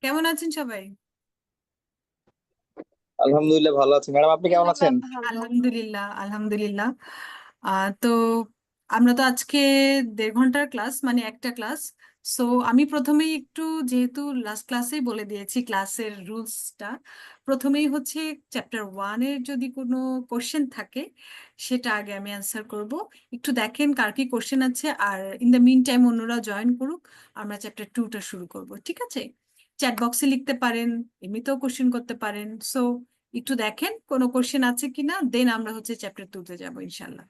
কেমন আছেন সবাই? আলহামদুলিল্লাহ ভালো আছি। ম্যাডাম, আপনি কেমন আছেন? ভালো। আলহামদুলিল্লাহ আলহামদুলিল্লাহ। তো আমরা তো আজকে 1.5 ঘন্টার ক্লাস, মানে একটা ক্লাস। সো আমি প্রথমেই একটু, যেহেতু লাস্ট ক্লাসেই বলে দিয়েছি ক্লাসের রুলসটা, প্রথমেই হচ্ছে চ্যাপ্টার 1-এর যদি কোনো কোশ্চেন থাকে সেটা আগে আমি অ্যান্সার করব। একটু দেখেন কার কি কোশ্চেন আছে, আর ইন দ্য মিন টাইম অন্যরা জয়েন করুক। আমরা চ্যাপ্টার 2টা শুরু করব, ঠিক আছে? চ্যাট বক্সে লিখতে পারেন, এমনিতেও কোশ্চেন করতে পারেন। সো একটু দেখেন কোনো কোশ্চেন আছে কিনা, দেন আমরা হচ্ছে চ্যাপ্টার 2-তে যাবো ইনশাল্লাহ।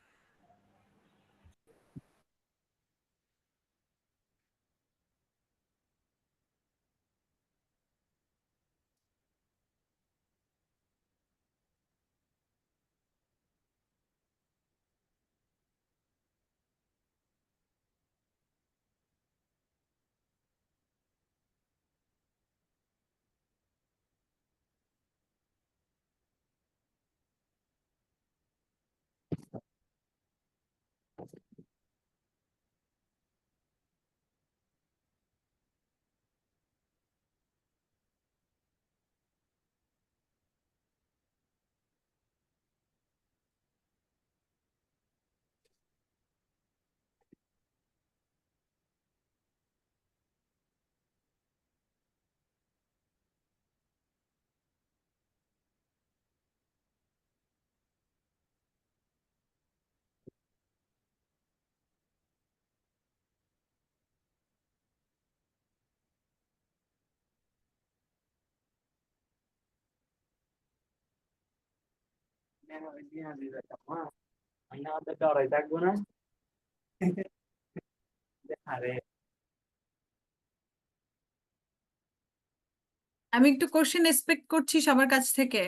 আমি একটু কোশ্চেন এক্সপেক্ট করছি সবার কাছ থেকে।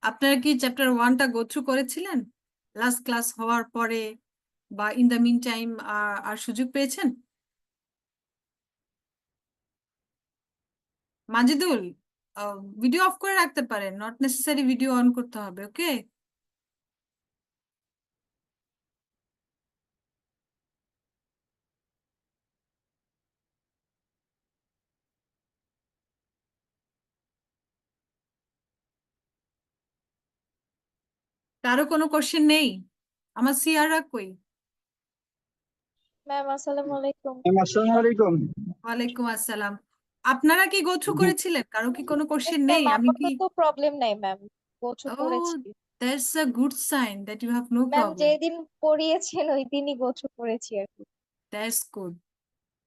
আপনারা কি চ্যাপ্টার 1টা গো থ্রু করেছিলেন লাস্ট ক্লাস হওয়ার পরে, বা ইন দ্য মিন টাইম আর সুযোগ পেয়েছেন? মাজিদুল, ভিডিও অফ করে রাখতে পারেন, নট নেসেসারি ভিডিও অন করতে হবে, ওকে? কারো কোনো কোশ্চেন নেই? আমার সিয়াররা কই? ম্যাম আসসালামু আলাইকুম। ম্যাম, আসসালামু আলাইকুম। ওয়ালাইকুম আসসালাম। আপনারা কি গো থ্রু জি। করেছিলেন? কারো কি কোনো কোশ্চেন ম্যাম নেই? আমি কি? আপাতত প্রবলেম নাই ম্যাম, গোছু ও, করেছি। That's a good sign that you have no ma'am problem. যেদিন পড়িয়েছেন ওই দিনই গোছু করেছি আর কি। That's good,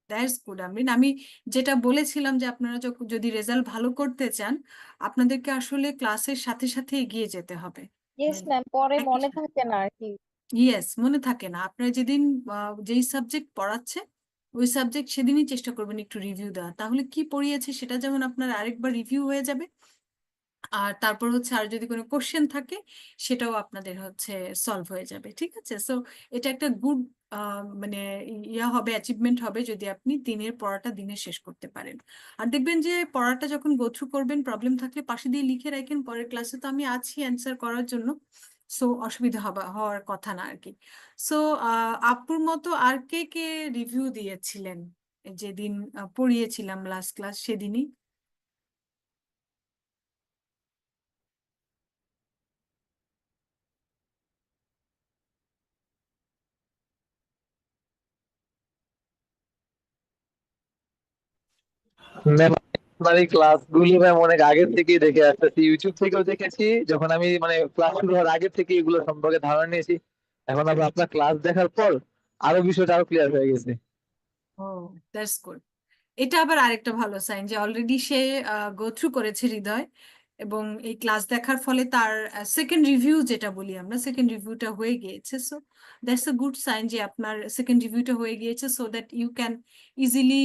that's good. আমি যেটা বলেছিলাম যে আপনারা যখন, যদি রেজাল্ট ভালো করতে চান, আপনাদেরকে আসলে ক্লাসের সাথে সাথে এগিয়ে যেতে হবে। ইয়েস ম্যাম, পরে একই মনে সাথে, থাকে না আর কি। ইয়েস, মনে থাকে না। আপনারা যেদিন যেই সাবজেক্ট পড়াচ্ছে ওই সাবজেক্ট সেদিনই চেষ্টা করবেন একটু রিভিউ দেওয়া, তাহলে কি পড়িয়েছে সেটা যেমন আপনার আরেকবার রিভিউ হয়ে যাবে। আর তারপর হচ্ছে আর যদি কোনো কোশ্চেন থাকে সেটাও আপনাদের হচ্ছে সলভ হয়ে যাবে, ঠিক আছে? সো এটা একটা গুড মানে ইয়া হবে, অ্যাচিভমেন্ট হবে যদি আপনি দিনের পড়াটা দিনে শেষ করতে পারেন। আর দেখবেন যে পড়াটা যখন গো থ্রু করবেন, প্রবলেম থাকলে পাশে দিয়ে লিখে রাখেন, পরের ক্লাসে তো আমি আছি অ্যান্সার করার জন্য। সো অসুবিধা হওয়ার কথা না আর কি। সো আপুর মতো আর কে কে রিভিউ দিয়েছিলেন যেদিন পড়িয়েছিলাম লাস্ট ক্লাস সেদিনই? ম্যাম, আপনার এই ক্লাসগুলো ম্যাম অনেক আগে থেকেই দেখে আসতেছি, ইউটিউব থেকেও দেখেছি। যখন আমি মানে ক্লাস শুরু হওয়ার আগে থেকে এগুলো সম্পর্কে ধারণা নিয়েছি। এখন আবার আপনার ক্লাস দেখার পর আরো বিষয়টা আরো ক্লিয়ার হয়ে গেছে। ও, দ্যাটস গুড। এটা আবার আরেকটা ভালো সাইন যে অলরেডি সে গো থ্রু করেছে হৃদয়, এবং এই ক্লাস দেখার ফলে তার সেকেন্ড রিভিউ, যেটা বলি আমরা, সেকেন্ড রিভিউটা হয়ে গিয়েছে। So that's a good sign যে আপনার সেকেন্ড রিভিউটা হয়ে গিয়েছে, so that you can easily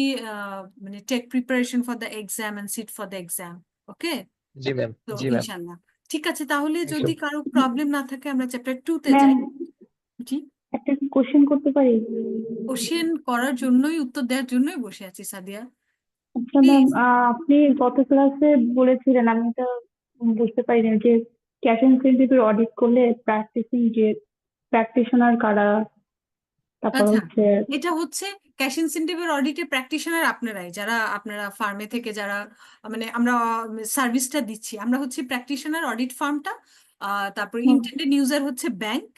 মানে take preparation for the exam and sit for the exam. Okay? জি ম্যাম। তো জি ম্যাম। ইনশাল্লাহ ঠিক আছে। তাহলে যদি একদম। কারো প্রবলেম না থাকে আমরা চ্যাপ্টার 2-তে ম্যাম, যাই। জি, একটা কোশ্চেন করতে পারি? কোশ্চেন করার জন্যই, উত্তর দেওয়ার জন্যই বসে আছি সাদিয়া, আচ্ছা ম্যাম, প্লিজ। আপনি গত ক্লাসে বলেছিলেন, আমি তো বুঝতে পারিনি যে ক্যাশ ইনসেনটিভের অডিট করলে প্র্যাকটিসিং যে প্র্যাকটিশনার কারা তারপর আচ্ছা, হচ্ছে এটা হচ্ছে ক্যাশ ইনসেনটিভের অডিটে প্র্যাকটিশনার আপনারাই, যারা আপনারা ফার্মে থেকে যারা মানে আমরা সার্ভিসটা দিচ্ছি, আমরা হচ্ছে প্র্যাকটিশনার অডিট ফার্মটা। তারপর ইন্টেন্ডেড ইউজার হচ্ছে ব্যাংক,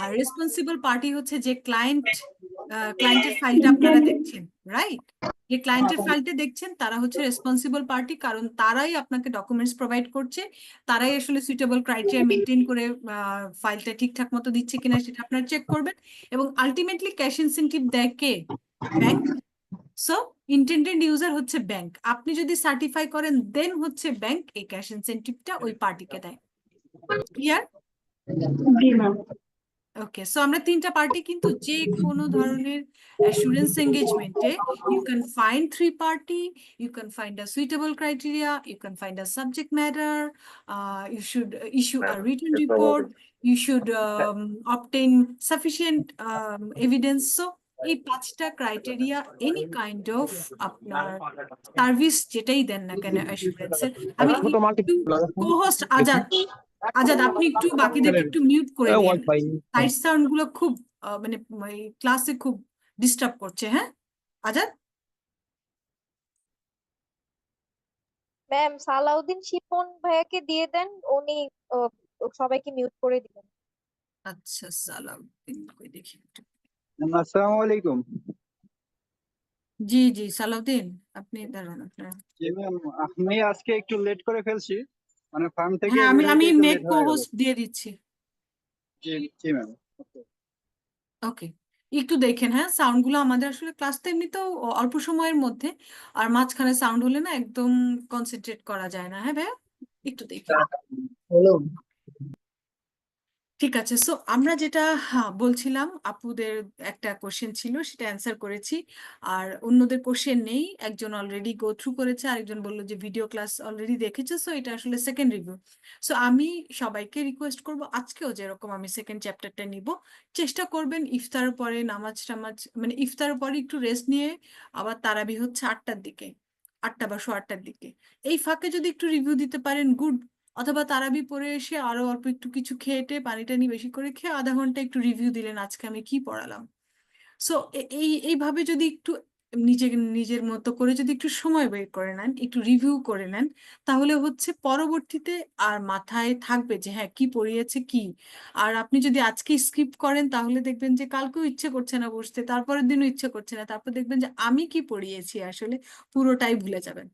আর রেসপন্সিবল পার্টি হচ্ছে যে ক্লায়েন্টের ফাইলটা আপনারা ইন্টেন্ট দেখছেন, রাইট? যে ক্লায়েন্টের ফাইলটা দেখছেন তারা হচ্ছে রেসপন্সিবল পার্টি, কারণ তারাই আপনাকে ডকুমেন্টস প্রোভাইড করছে, তারাই আসলে সুইটেবল ক্রাইটেরিয়া মেনটেন করে ফাইলটা ঠিকঠাক মতো দিচ্ছে কিনা সেটা আপনারা চেক করবেন। এবং আলটিমেটলি ক্যাশ ইনসেনটিভ দেয় কে? ব্যাংক। সো ইন্টেন্ডেড ইউজার হচ্ছে ব্যাংক, আপনি যদি সার্টিফাই করেন দেন হচ্ছে ব্যাংক এই ক্যাশ ইনসেনটিভটা ওই পার্টিকে দেয়। ক্লিয়ার? জি ম্যাম। ওকে, সো আমরা তিনটা পার্টি, কিন্তু যে কোনো ধরনের অ্যাসুরেন্স এঙ্গেজমেন্টে you can find three party, you can find a suitable criteria, you can find a subject matter, you should issue a written report, you should obtain sufficient evidence. So এই পাঁচটা criteria any kind of আপনার service যেটাই দেন না কেন অ্যাসুরেন্সের। আমি কো-হোস্ট আজাদ, আজাদ আপনি একটু বাকিদেরকে একটু মিউট করে দিন, সাইড সাউন্ড গুলো খুব মানে ক্লাসে খুব ডিস্টার্ব করছে। হ্যাঁ আজাদ? ম্যাম সালাউদ্দিন শিপন ভাইয়াকে দিয়ে দেন, উনি আহ, সবাইকে মিউট করে দিবেন। আচ্ছা, সালাউদ্দিন কই দেখি একটু। আসসালামু আলাইকুম। জি জি সালাউদ্দিন, আপনি দাঁড়ান আপনার। জি ম্যাম, আমি আজকে একটু লেট করে ফেলছি, মানে ফার্ম থেকে হ্যাঁ, বের আমি হইতে একটু মেক লেট কো হয়ে গেল। হোস্ট দিয়ে দিচ্ছি। জি জি ম্যাম। ওকে, একটু দেখেন, হ্যাঁ সাউন্ড গুলো আমাদের আসলে ক্লাস তো এমনিতেও অল্প সময়ের মধ্যে, আর মাঝখানে সাউন্ড হলে না একদম কনসেন্ট্রেট করা যায় না। হ্যাঁ ভাইয়া, একটু দেখেন। হ্যালো। ঠিক আছে, সো আমরা যেটা বলছিলাম, আপুদের একটা কোশ্চেন ছিল সেটা অ্যান্সার করেছি, আর অন্যদের কোশ্চেন নেই। একজন অলরেডি গো থ্রু করেছে, আরেকজন বললো যে ভিডিও ক্লাস অলরেডি দেখেছে, সো এটা আসলে সেকেন্ড রিভিউ। সো আমি সবাইকে রিকোয়েস্ট করব, আজকেও যেরকম আমি সেকেন্ড চ্যাপ্টারটা নিব, চেষ্টা করবেন ইফতার পরে নামাজ টামাজ, মানে ইফতার পরে একটু রেস্ট নিয়ে, আবার তারাবি হচ্ছে 8টার দিকে, 8টা বা 8:15টার দিকে, এই ফাঁকে যদি একটু রিভিউ দিতে পারেন গুড। অথবা তারাবি পড়ে এসে আরো অল্প একটু কিছু খেয়ে টেয়ে পানি টানি বেশি করে খেয়ে আধা ঘন্টা একটু রিভিউ দিলেন আজকে আমি কি পড়ালাম। সো এইভাবে যদি একটু নিজের নিজের মতো করে যদি একটু সময় বের করে নেন, একটু রিভিউ করে নেন, তাহলে হচ্ছে পরবর্তীতে আর মাথায় থাকবে যে হ্যাঁ কি পড়িয়েছে কি। আর আপনি যদি আজকে স্কিপ করেন তাহলে দেখবেন যে কালকেও ইচ্ছে করছে না বসতে, তারপরের দিনও ইচ্ছে করছে না, তারপর দেখবেন যে আমি কি পড়িয়েছি আসলে পুরোটাই ভুলে যাবেন।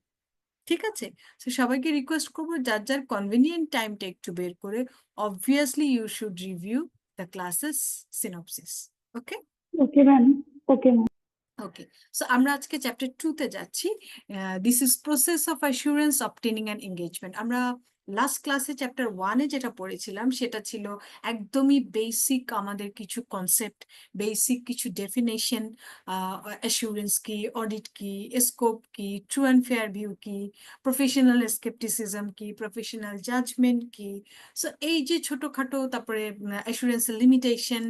ঠিক আছে, তো সবাইকে রিকোয়েস্ট করবো যার যার কনভিনিয়েন্ট টাইমটা একটু বের করে obviously you should review the classes synopsis. Okay okay ma'am. Okay ma'am. Okay, so আমরা আজকে চ্যাপ্টার 2-তে যাচ্ছি। This is process of assurance obtaining an engagement. আমরা লাস্ট ক্লাসে চ্যাপ্টার 1-এ যেটা পড়েছিলাম সেটা ছিল একদমই বেসিক আমাদের কিছু কনসেপ্ট, বেসিক কিছু ডেফিনেশন, অ্যাসুরেন্স কি, অডিট কি, স্কোপ কি, ট্রু অ্যান্ড ফেয়ার ভিউ কি, প্রফেশনাল স্কেপটিসিজম কি, প্রফেশনাল জাজমেন্ট কি। সো এই যে ছোটখাটো, তারপরে অ্যাসুরেন্সের লিমিটেশন,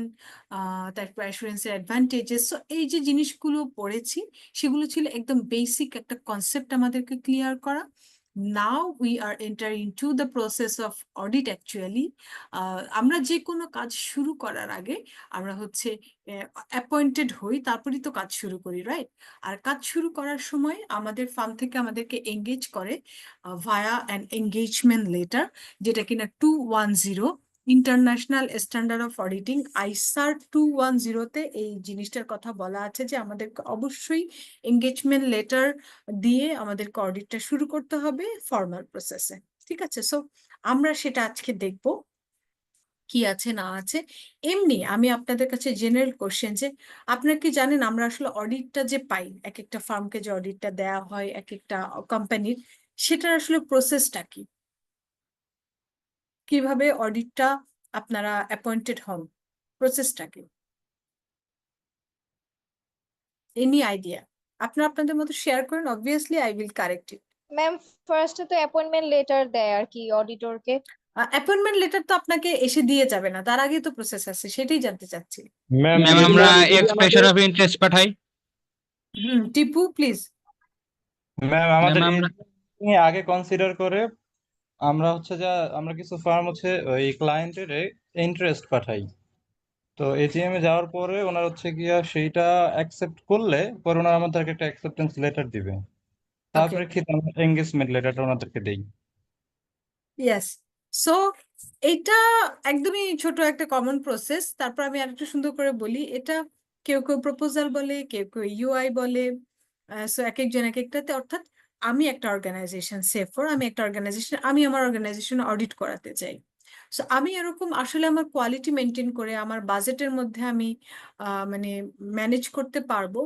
তারপর অ্যাসুরেন্সের অ্যাডভান্টেজেস, সো এই যে জিনিসগুলো পড়েছি সেগুলো ছিল একদম বেসিক একটা কনসেপ্ট আমাদেরকে ক্লিয়ার করা। Now we are entering to the process of audit actually. আমরা যে কোনো কাজ শুরু করার আগে আমরা হচ্ছে অ্যাপয়েন্টেড হই, তারপরেই তো কাজ শুরু করি, রাইট? আর কাজ শুরু করার সময় আমাদের ফার্ম থেকে আমাদেরকে এঙ্গেজ করে ভায়া অ্যান এঙ্গেজমেন্ট লেটার, যেটা কিনা 210 ইন্টারন্যাশনাল স্ট্যান্ডার্ড অফ অডিটিং আইসার 210-তে এই জিনিসটার কথা বলা আছে যে আমাদেরকে অবশ্যই এঙ্গেজমেন্ট লেটার দিয়ে আমাদেরকে অডিটটা শুরু করতে হবে ফর্মাল প্রসেসে। ঠিক আছে, সো আমরা সেটা আজকে দেখব কি আছে না আছে। এমনি আমি আপনাদের কাছে জেনারেল কোশ্চেন, যে আপনারা কি জানেন আমরা আসলে অডিটটা যে পাই, এক একটা ফার্মকে যে অডিটটা দেওয়া হয় এক একটা কোম্পানির, সেটার আসলে প্রসেসটা কি, কিভাবে অডিটটা আপনারা অ্যাপয়েন্টেড হন, প্রসেসটা কি? Any idea? আপনারা আপনাদের মতো শেয়ার করেন, obviously I will correct it. Ma'am ফার্স্টে তো অ্যাপয়েন্টমেন্ট লেটার দেয় আর কি অডিটরকে। অ্যাপয়েন্টমেন্ট লেটার তো আপনাকে এসে দিয়ে যাবে না, তার আগেই তো প্রসেস আছে, সেটাই জানতে চাচ্ছি। ম্যাম ম্যাম আমরা যদি এক্সপ্রেশন অফ ইন্টারেস্ট পাঠাই। টিপু প্লিজ। ম্যাম আমাদের ম্যাম আমরা নিয়ে আগে কনসিডার করে আমরা হচ্ছে আমরা কিছু ফার্ম হচ্ছে ওই ক্লায়েন্টের ইন্টারেস্ট পাঠাই। তো এজিএম এ যাওয়ার পরে ওনার হচ্ছে গিয়া সেইটা অ্যাকসেপ্ট করলে পরে ওনারা আমাদেরকে একটা অ্যাকসেপ্টেন্স লেটার দিবে, ওকে, তারপরে কি আমরা এঙ্গেজমেন্ট লেটারটা ওনাদেরকে দেই। ইয়েস। সো এটা একদমই ছোট একটা কমন প্রসেস। তারপর আমি আরেকটু সুন্দর করে বলি, এটা কেউ কেউ প্রপোজাল বলে, কেউ কেউ ইউআই বলে। সো এক একজন এক একটাতে, অর্থাৎ আমি একটা অর্গানাইজেশন, সেফর আমি একটা অর্গানাইজেশন, আমি আমার অর্গানাইজেশন অডিট করাতে চাই। সো আমি এরকম আসলে আমার কোয়ালিটি মেনটেন করে আমার বাজেটের মধ্যে আমি মানে ম্যানেজ করতে পারবো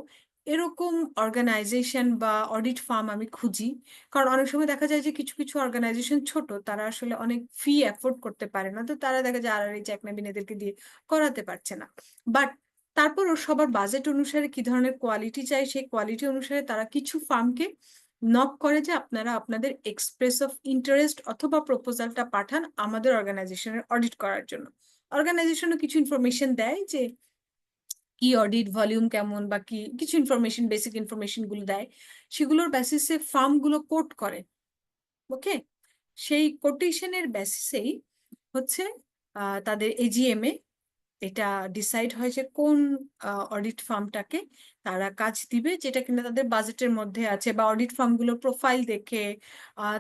এরকম অর্গানাইজেশন বা অডিট ফার্ম আমি খুঁজি। কারণ অনেক সময় দেখা যায় যে কিছু কিছু অর্গানাইজেশন ছোট, তারা আসলে অনেক ফি অ্যাফোর্ড করতে পারে না, তো তারা দেখা যায় আর চ্যাকনাবিন এদেরকে দিয়ে করাতে পারছে না। বাট তারপরও সবার বাজেট অনুসারে কি ধরনের কোয়ালিটি চাই, সেই কোয়ালিটি অনুসারে তারা কিছু ফার্মকে নক করে যে আপনারা আপনাদের এক্সপ্রেস অফ ইন্টারেস্ট অথবা প্রপোজালটা পাঠান আমাদের অর্গানাইজেশনের অডিট করার জন্য। অর্গানাইজেশনও কিছু ইনফরমেশন দেয় যে কি অডিট ভলিউম কেমন বা কি কিছু ইনফরমেশন, বেসিক ইনফরমেশন গুলো দেয়। সেগুলোর বেসিসে ফার্ম গুলো কোট করে। ওকে, সেই কোটেশনের বেসিসেই হচ্ছে তাদের এজিএম এ এটা ডিসাইড হয় যে কোন অডিট ফার্মটাকে তারা কাজ দিবে, যেটা কিনা তাদের বাজেটের মধ্যে আছে, বা অডিট ফার্মগুলোর প্রোফাইল দেখে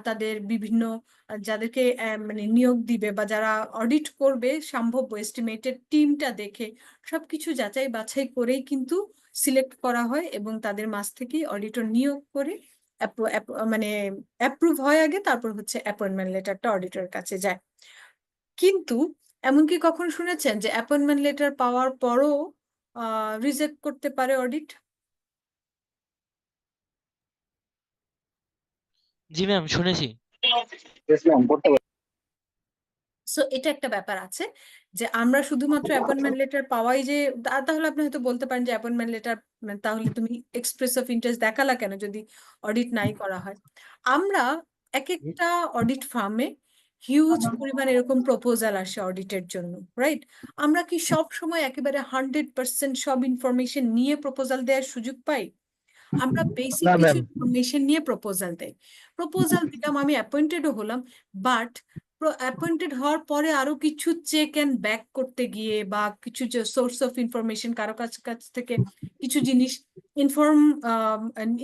তাদের বিভিন্ন যাদেরকে মানে নিয়োগ দিবে বা যারা অডিট করবে সম্ভাব্য এস্টিমেটেড টিমটা দেখে সবকিছু যাচাই বাছাই করেই কিন্তু সিলেক্ট করা হয়, এবং তাদের মাঝ থেকেই অডিটর নিয়োগ করে মানে অ্যাপ্রুভ হয় আগে, তারপর হচ্ছে অ্যাপয়েন্টমেন্ট লেটারটা অডিটরের কাছে যায়। কিন্তু এমনকি কখন শুনেছেন যে অ্যাপয়েন্টমেন্ট লেটার পাওয়ার পরও রিজেক্ট করতে পারে অডিট? জি ম্যাম, শুনেছি। সো এটা একটা ব্যাপার আছে যে আমরা শুধুমাত্র অ্যাপয়েন্টমেন্ট লেটার পাওয়াই যে তাহলে আপনি হয়তো বলতে পারেন যে অ্যাপয়েন্টমেন্ট লেটার তাহলে তুমি এক্সপ্রেস অফ ইন্টারেস্ট দেখালা কেন যদি অডিট নাই করা হয়। আমরা এক একটা অডিট ফার্মে হিউজ পরিমাণ এরকম প্রপোজাল আসে অডিটের জন্য, রাইট? আমরা কি সব সময় একেবারে 100% সব ইনফরমেশন নিয়ে প্রপোজাল দেওয়ার সুযোগ পাই? আমরা বেসিক না কিছু ম্যাম, ইনফরমেশন নিয়ে প্রপোজাল দেই, প্রপোজাল দিলাম, আমি অ্যাপয়েন্টেডও হলাম, বাট অ্যাপয়েন্টেড হওয়ার পরে আরো কিছু চেক অ্যান্ড ব্যাক করতে গিয়ে বা কিছু যে সোর্স অফ ইনফরমেশন কারো কাছ থেকে কিছু জিনিস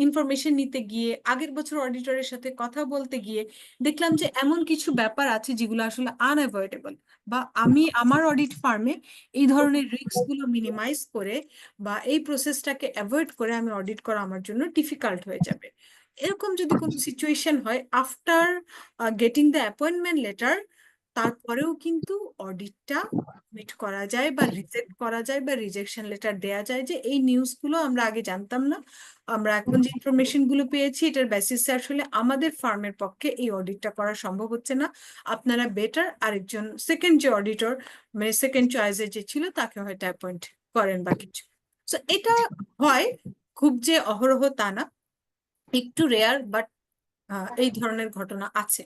ইনফরমেশন নিতে গিয়ে আগের বছর অডিটরের সাথে কথা বলতে গিয়ে দেখলাম যে এমন কিছু ব্যাপার আছে যেগুলো আসলে আনঅ্যাভয়েডেবল, বা আমি আমার অডিট ফার্মে এই ধরনের রিস্ক গুলো মিনিমাইজ করে বা এই প্রসেসটাকে অ্যাভয়েড করে আমি অডিট করা আমার জন্য ডিফিকাল্ট হয়ে যাবে। এরকম যদি কোনো সিচুয়েশন হয় after getting the appointment letter, তারপরেও কিন্তু অডিটটা মিট করা যায় বা রিজেক্ট করা যায় বা রিজেকশন লেটার দেয়া যায় যে এই নিউজগুলো আমরা আগে জানতাম না, আমরা এখন যে ইনফরমেশন গুলো পেয়েছি এটার বেসিসে আসলে আমাদের ফার্মের পক্ষে এই অডিটটা করা সম্ভব হচ্ছে না, আপনারা বেটার আরেকজন সেকেন্ড যে অডিটর মানে সেকেন্ড চয়েসে যে ছিল তাকে হয়তো অ্যাপয়েন্ট করেন বা কিছু। তো এটা হয়, খুব যে অহরহ তা না, একটু রেয়ার, বাট এই ধরনের ঘটনা আছে,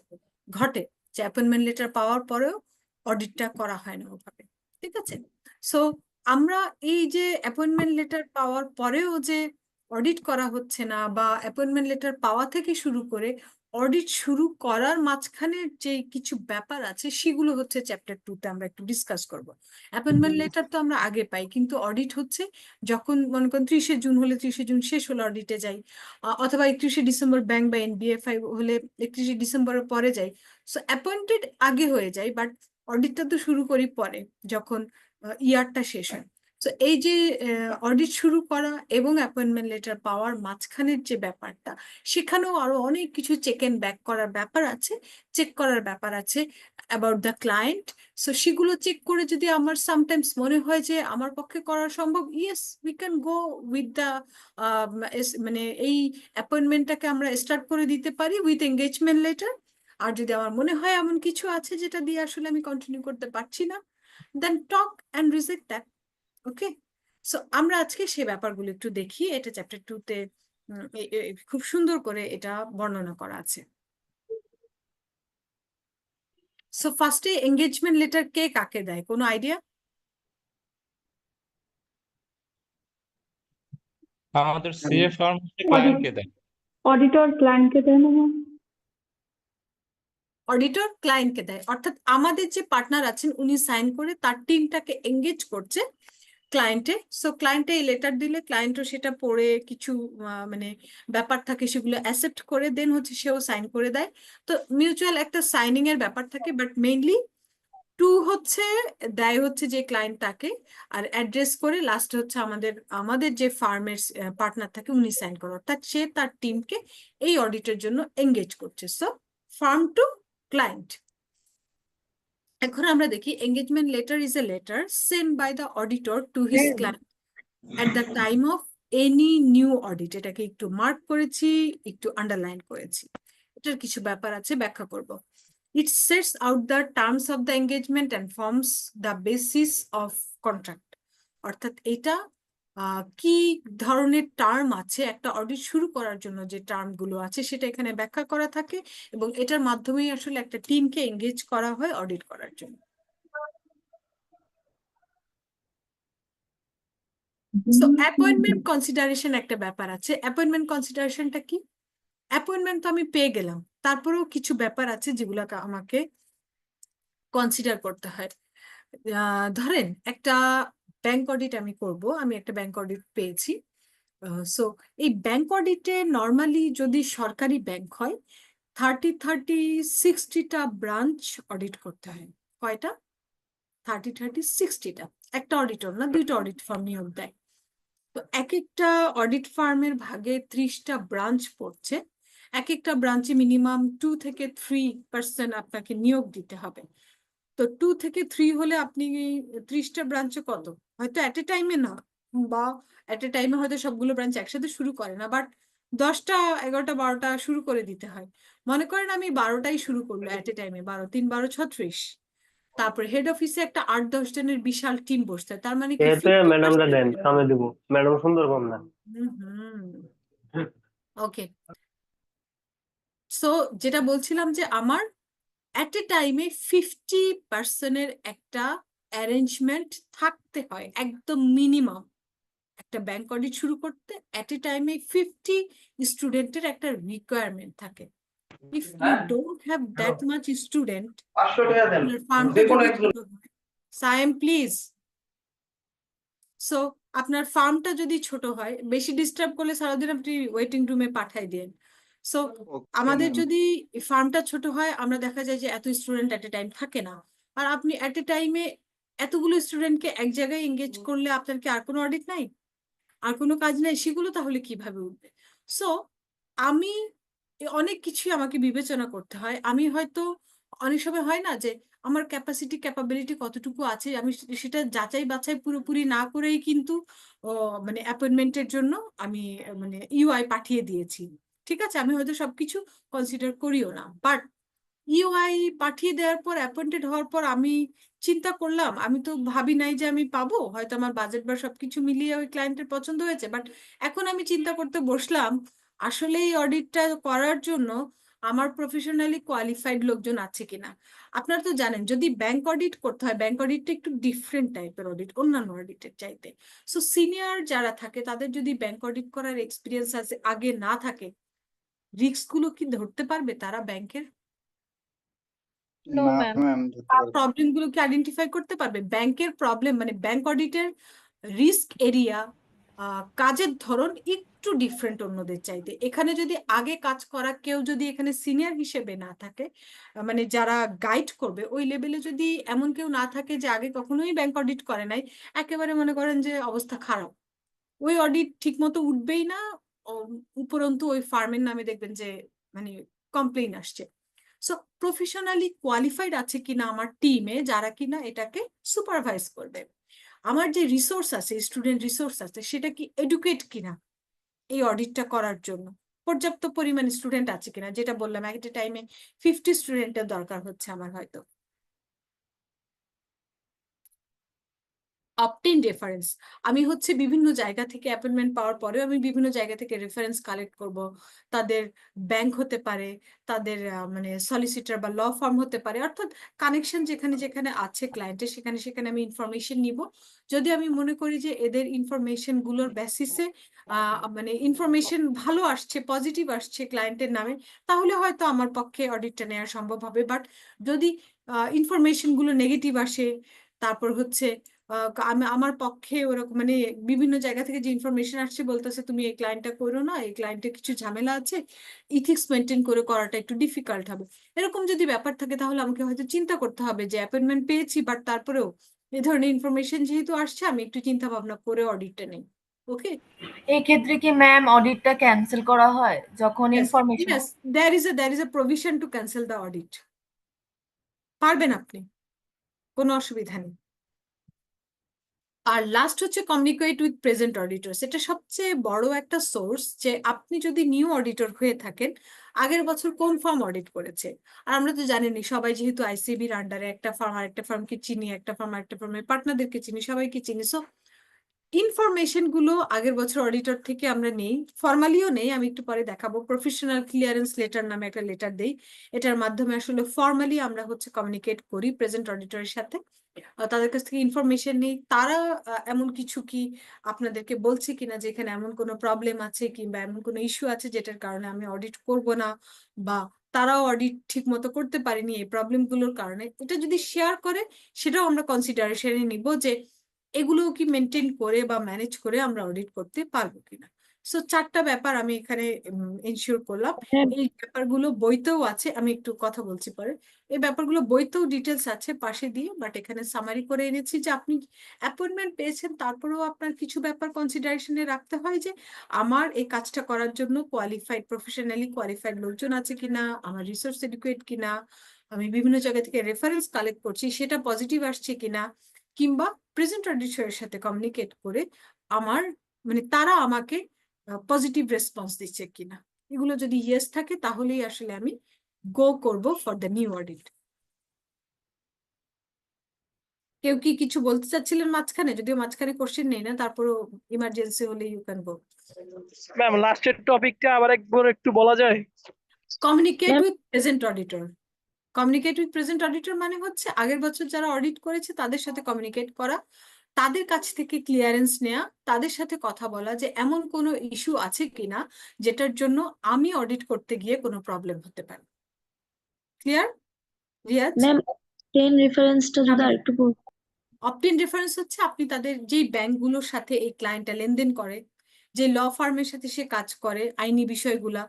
ঘটে যে অ্যাপয়েন্টমেন্ট লেটার পাওয়ার পরেও অডিটটা করা হয় না ওভাবে। ঠিক আছে, সো আমরা এই যে অ্যাপয়েন্টমেন্ট লেটার পাওয়ার পরেও যে অডিট করা হচ্ছে না, বা অ্যাপয়েন্টমেন্ট লেটার পাওয়া থেকে শুরু করে অডিট শুরু করার মাঝখানে যে কিছু ব্যাপার আছে সেগুলো হচ্ছে চ্যাপ্টার 2-তে আমরা একটু ডিসকাস করব। অ্যাপয়েন্টমেন্ট লেটার তো আমরা আগে পাই, কিন্তু অডিট হচ্ছে যখন মনে করেন 30শে জুন হলে 30শে জুন শেষ হলো অডিটে যাই, অথবা 31শে ডিসেম্বর ব্যাংক বা এনবিএফআই হলে 31শে ডিসেম্বরের পরে যাই। সো অ্যাপয়েন্টেড আগে হয়ে যায়, বাট অডিটটা তো শুরু করি পরে যখন ইয়ারটা শেষ হয়। তো এই যে অডিট শুরু করা এবং অ্যাপয়েন্টমেন্ট লেটার পাওয়ার মাঝখানের যে ব্যাপারটা, সেখানেও আরো অনেক কিছু চেক এন্ড ব্যাক করার ব্যাপার আছে, চেক করার ব্যাপার আছে অ্যাবাউট দ্য ক্লায়েন্ট। সো সেগুলো চেক করে যদি আমার সামটাইমস মনে হয় যে আমার পক্ষে করা সম্ভব, yes we can go with the মানে এই অ্যাপয়েন্টমেন্টটাকে আমরা স্টার্ট করে দিতে পারি উইথ এঙ্গেজমেন্ট লেটার। আর যদি আমার মনে হয় এমন কিছু আছে যেটা দিয়ে আসলে আমি কন্টিনিউ করতে পারছি না, then talk and reject that. Okay, so আমরা আজকে সে ব্যাপারগুলো একটু দেখি, এটা চ্যাপ্টার 2-তে খুব সুন্দর করে এটা বর্ণনা করা আছে। সো ফার্স্টে এঙ্গেজমেন্ট লেটার কে কাকে দেয়, কোনো আইডিয়া? আমাদের সিএ ফার্ম হচ্ছে ক্লায়েন্টকে দেয়। অডিটর ক্লায়েন্টকে দেয় না ম্যাম? অডিটর ক্লায়েন্টকে দেয়, অর্থাৎ আমাদের যে পার্টনার আছেন উনি সাইন করে তার টিমটাকে এঙ্গেজ করছে ক্লায়েন্টে। সো ক্লায়েন্টে এই লেটার দিলে ক্লায়েন্টও সেটা পড়ে কিছু মানে ব্যাপার থাকে সেগুলো অ্যাকসেপ্ট করে দেন হচ্ছে সেও সাইন করে দেয়। তো মিউচুয়াল একটা সাইনিং এর ব্যাপার থাকে, বাট মেইনলি টু হচ্ছে দেয় হচ্ছে যে ক্লায়েন্ট তাকে, আর অ্যাড্রেস করে লাস্টে হচ্ছে আমাদের আমাদের যে ফার্মের পার্টনার থাকে উনি সাইন করে, অর্থাৎ সে তার টিমকে এই অডিটের জন্য এঙ্গেজ করছে। So firm to client. এখন আমরা দেখি engagement letter is a letter send by the auditor to his client at the time of any new audit। এটাকে একটু মার্ক করেছি, একটু আন্ডারলাইন করেছি, এটার কিছু ব্যাপার আছে, ব্যাখ্যা করব। It sets out the terms of the engagement and forms the basis of contract। অর্থাৎ এটা কি ধরনের টার্ম আছে, একটা অডিট শুরু করার জন্য যে টার্ম গুলো আছে সেটা এখানে ব্যাখ্যা করা থাকে, এবং এটার মাধ্যমেই আসলে একটা টিমকে এঙ্গেজ করা হয় অডিট করার জন্য। সো অ্যাপয়েন্টমেন্ট কনসিডারেশন একটা ব্যাপার আছে। অ্যাপয়েন্টমেন্ট কনসিডারেশনটা কি? অ্যাপয়েন্টমেন্ট তো আমি পেয়ে গেলাম, তারপরেও কিছু ব্যাপার আছে যেগুলো আমাকে কনসিডার করতে হয়। ধরেন একটা ব্যাংক অডিট আমি করব, আমি একটা ব্যাংক অডিট পেয়েছি। সো এই ব্যাংক অডিটে নর্মালি যদি সরকারি ব্যাংক হয় 60টা ব্রাঞ্চ অডিট করতে হয়। কয়টা? 60টা। একটা অডিটর না, দুইটা অডিট ফার্ম নিয়োগ দেয়। তো এক একটা অডিট ফার্মের ভাগে 30টা ব্রাঞ্চ পড়ছে, এক একটা ব্রাঞ্চে মিনিমাম 2 থেকে 3% আপনাকে নিয়োগ দিতে হবে। তো 2 থেকে 3 হলে আপনি 30টা ব্রাঞ্চে কত, হয়তো এট এ টাইমে না, বা এট এ টাইমে হয়তো সবগুলো ব্রাঞ্চ একসাথে শুরু করে না, বাট 10টা 11টা 12টা শুরু করে দিতে হয়। মনে করেন আমি 12টাই শুরু করলো এট এ টাইমে, 12 3 12 36। তারপরে হেড অফিসে একটা 8-10 জনের বিশাল টিম বসতে হয়, তার মানে কি এতে ম্যাডামরা দেন 50%। সামনে দিব, ম্যাডাম সুন্দর কম না। ওকে, সো যেটা বলছিলাম যে আমার এট এ টাইমে 50%-এর একটা অ্যারেঞ্জমেন্ট থাকতে হয়, একদম মিনিমাম। একটা ব্যাংক অডিট শুরু করতে এট এ টাইমে 50 স্টুডেন্টের একটা রিকোয়ারমেন্ট থাকে। If you don't have that much student, 500 টাকা দেন ফার্মটা যে কোনো যদি একজন। ছোট হয়, সায়েম প্লিজ। সো আপনার ফার্মটা যদি ছোট হয়, বেশি ডিস্টার্ব করলে সারাদিন আপনি ওয়েটিং রুমে পাঠাই দেন। সো আমাদের যদি ফার্মটা ছোট হয়, আমরা দেখা যায় যে এত স্টুডেন্ট এট এ টাইম থাকে না, আর আপনি এট এ টাইমে এতগুলো স্টুডেন্টকে এক জায়গায় এঙ্গেজ করলে আপনার কি আর কোনো অডিট নাই, আর কোনো কাজ নাই, সেগুলো তাহলে কিভাবে উঠবে? সো আমি অনেক কিছুই আমাকে বিবেচনা করতে হয়। আমি হয়তো অনেক সময় হয় না যে আমার ক্যাপাসিটি ক্যাপাবিলিটি কতটুকু আছে, আমি সেটা যাচাই বাছাই পুরোপুরি না করেই কিন্তু মানে অ্যাপয়েন্টমেন্টের জন্য আমি মানে ইউআই পাঠিয়ে দিয়েছি। ঠিক আছে, আমি হয়তো সবকিছু কনসিডার করিও না, বাট ইউআই পাঠিয়ে দেওয়ার পর অ্যাপয়েন্টেড হওয়ার পর আমি চিন্তা করলাম, আমি তো ভাবি নাই যে আমি পাবো, হয়তো আমার বাজেট বা সবকিছু মিলিয়ে ওই ক্লায়েন্টের পছন্দ হয়েছে, বাট এখন আমি চিন্তা করতে বসলাম আসলে এই অডিটটা করার জন্য আমার প্রফেশনালি কোয়ালিফাইড লোকজন আছে কিনা। আপনারা তো জানেন যদি ব্যাংক অডিট করতে হয়, ব্যাংক অডিটটা একটু ডিফারেন্ট টাইপের অডিট অন্যান্য অডিটের চাইতে। সো সিনিয়র যারা থাকে তাদের যদি ব্যাংক অডিট করার এক্সপিরিয়েন্স আছে আগে না থাকে, রিস্ক গুলো কি ধরতে পারবে তারা ব্যাংকের? নো না ম্যাম। ম্যাম প্রবলেম গুলো কি আইডেন্টিফাই করতে পারবে? ব্যাংকের প্রবলেম মানে ব্যাংক অডিটের রিস্ক এরিয়া, কাজের ধরন একটু ডিফারেন্ট অন্যদের চাইতে। এখানে যদি আগে কাজ করা কেউ যদি এখানে সিনিয়র হিসেবে না থাকে, মানে যারা গাইড করবে ওই লেভেলে যদি এমন কেউ না থাকে যে আগে কখনোই ব্যাংক অডিট করে নাই, একেবারে মনে করেন যে অবস্থা খারাপ, ওই অডিট ঠিক মতো উঠবেই না। উপরন্তু ওই ফার্মের নামে দেখবেন যে মানে কমপ্লেইন আসছে। সো প্রফেশনালি কোয়ালিফাইড আছে কিনা আমার টিমে যারা কিনা এটাকে সুপারভাইজ করবে, আমার যে রিসোর্স আছে স্টুডেন্ট রিসোর্স আছে সেটা কি এডুকেট কিনা এই অডিটটা করার জন্য, পর্যাপ্ত পরিমাণ স্টুডেন্ট আছে কিনা, যেটা বললাম একটা টাইমে 50 স্টুডেন্টের দরকার হচ্ছে আমার হয়তো। অপটেন রেফারেন্স, আমি হচ্ছে বিভিন্ন জায়গা থেকে অ্যাপয়েন্টমেন্ট পাওয়ার পরেও আমি বিভিন্ন জায়গা থেকে রেফারেন্স কালেক্ট করব। তাদের ব্যাংক হতে পারে, তাদের মানে সলিসিটর বা ল ফার্ম হতে পারে, অর্থাৎ কানেকশন যেখানে যেখানে আছে ক্লায়েন্টের, সেখানে সেখানে আমি ইনফরমেশন নিব। যদি আমি মনে করি যে এদের ইনফরমেশন গুলোর বেসিসে মানে ইনফরমেশন ভালো আসছে, পজিটিভ আসছে ক্লায়েন্টের নামে, তাহলে হয়তো আমার পক্ষে অডিটটা নেওয়া সম্ভব হবে। বাট যদি ইনফরমেশন গুলো নেগেটিভ আসে, তারপর হচ্ছে আমি আমার পক্ষে ওরকম মানে বিভিন্ন জায়গা থেকে যে ইনফরমেশন আসছে বলতেছে তুমি এই ক্লায়েন্টটা করো না, এই ক্লায়েন্টের কিছু ঝামেলা আছে, ইথিক্স মেনটেন করে করাটা একটু ডিফিকাল্ট হবে, এরকম যদি ব্যাপার থাকে, তাহলে আমাকে হয়তো চিন্তা করতে হবে যে অ্যাপয়েন্টমেন্ট পেয়েছি, বাট তারপরেও এই ধরনের ইনফরমেশন যেহেতু আসছে, আমি একটু চিন্তা ভাবনা করে অডিটটা নেই। ওকে, এই ক্ষেত্রে কি ম্যাম অডিটটা ক্যান্সেল করা হয় যখন yes, information? yes, there is a provision to cancel the audit. পারবেন আপনি, কোনো অসুবিধা নেই। আর লাস্ট হচ্ছে কমিউনিকেট উইথ প্রেজেন্ট অডিটরস। এটা সবচেয়ে বড় একটা সোর্স, যে আপনি যদি নিউ অডিটর হয়ে থাকেন, আগের বছর কোন ফার্ম অডিট করেছে। আর আমরা তো জানেনই, সবাই যেহেতু আইসিবির আন্ডারে, একটা ফার্ম আর একটা ফার্মকে চিনি, একটা ফার্ম আর একটা ফার্মের পার্টনারদেরকে চিনি, সবাইকে চিনি। সো ইনফরমেশন গুলো আগের বছর অডিটর থেকে আমরা নেই, ফর্মালিও নেই, আমি একটু পরে দেখাবো। প্রফেশনাল ক্লিয়ারেন্স লেটার নামে একটা লেটার দেই, এটার মাধ্যমে আসলে ফর্মালি আমরা হচ্ছে কমিউনিকেট করি প্রেজেন্ট অডিটরের সাথে। তাদের কাছ থেকে ইনফরমেশন নেই, তারা এমন কিছু কি আপনাদেরকে বলছে কিনা যে এখানে এমন কোনো প্রবলেম আছে কিংবা এমন কোনো ইস্যু আছে যেটার কারণে আমি অডিট করব না, বা তারাও অডিট ঠিক মতো করতে পারেনি এই প্রবলেম গুলোর কারণে, এটা যদি শেয়ার করে, সেটাও আমরা কনসিডারেশনে নিব যে এগুলো কি মেনটেন করে বা ম্যানেজ করে আমরা অডিট করতে পারবো কিনা। সো 4টা ব্যাপার আমি এখানে এনশিওর করলাম। ম্যাম এই ব্যাপারগুলো বইতেও আছে, আমি একটু কথা বলছি পরে। এই ব্যাপারগুলো বইতেও ডিটেলস আছে পাশে দিয়ে, বাট এখানে সামারি করে এনেছি যে আপনি অ্যাপয়েন্টমেন্ট পেয়েছেন, তারপরেও আপনার কিছু ব্যাপার কনসিডারেশনে রাখতে হয় যে আমার এই কাজটা করার জন্য কোয়ালিফাইড, প্রফেশনালি কোয়ালিফাইড লোকজন আছে কিনা, আমার রিসোর্স এডুকেট কিনা, আমি বিভিন্ন জায়গা থেকে রেফারেন্স কালেক্ট করছি সেটা পজিটিভ আসছে কিনা, কিংবা প্রেজেন্ট অডিটরের সাথে কমিউনিকেট করে আমার মানে তারা আমাকে পজিটিভ রেসপন্স দিচ্ছে কিনা। এগুলো যদি ইয়েস থাকে, তাহলেই আসলে আমি গো করব ফর দ্য নিউ অডিট। কেউ কি কিছু বলতে চাচ্ছিলেন মাঝখানে? যদিও মাঝখানে কোশ্চেন নেই না, তারপরও ইমার্জেন্সি হলে ইউ ক্যান গো। ম্যাম লাস্টের টপিকটা আবার একবার একটু বলা যায়? Communicate ma'am with present auditor. Communicate with present auditor মানে হচ্ছে আগের বছর যারা অডিট করেছে তাদের সাথে কমিউনিকেট করা, তাদের কাছ থেকে ক্লিয়ারেন্স নেওয়া, তাদের সাথে কথা বলা যে এমন কোনো ইস্যু আছে কিনা যেটার জন্য আমি অডিট করতে গিয়ে কোনো প্রবলেম হতে পারে। ক্লিয়ার রিয়াজ? ম্যাম রেফারেন্সটা যদি আরেকটু বলতেন। অপটিন রেফারেন্স হচ্ছে আপনি তাদের যেই ব্যাংকগুলোর সাথে এই ক্লায়েন্টটা লেনদেন করে, যে ল ফার্মের সাথে সে কাজ করে আইনি বিষয়গুলা,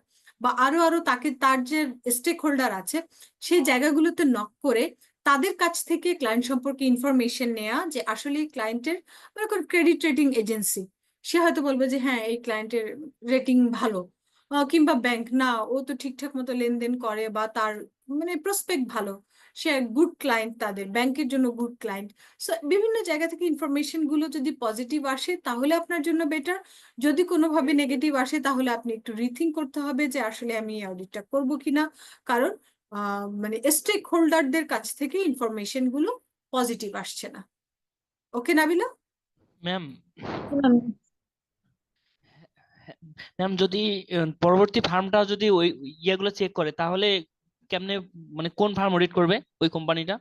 বা আরো আরো তাকে তার যে স্টেক হোল্ডার আছে সেই জায়গাগুলোতে নক করে তাদের কাছ থেকে ক্লায়েন্ট সম্পর্কে ইনফরমেশন নেওয়া, যে আসলে ক্লায়েন্টের মনে করুন ক্রেডিট রেটিং এজেন্সি, সে হয়তো বলবে যে হ্যাঁ এই ক্লায়েন্টের রেটিং ভালো, কিংবা ব্যাংক না ও তো ঠিকঠাক মতো লেনদেন করে, বা তার মানে প্রসপেক্ট ভালো, সে গুড ক্লায়েন্ট, তাদের ব্যাংকের জন্য গুড ক্লায়েন্ট। সো বিভিন্ন জায়গা থেকে ইনফরমেশন গুলো যদি পজিটিভ আসে তাহলে আপনার জন্য বেটার, যদি কোনোভাবে নেগেটিভ আসে তাহলে আপনি একটু রিথিঙ্ক করতে হবে যে আসলে আমি এই অডিটটা করবো কিনা, কারণ মানে স্টেক হোল্ডারদের কাছ থেকে ইনফরমেশন গুলো পজিটিভ আসছে না। ওকে নাবিলা? ম্যাম ম্যাম ম্যাম যদি পরবর্তী ফার্মটা যদি ওই ইয়েগুলো চেক করে, তাহলে কেমনে মানে কোন ফার্ম অডিট করবে ওই কোম্পানিটা?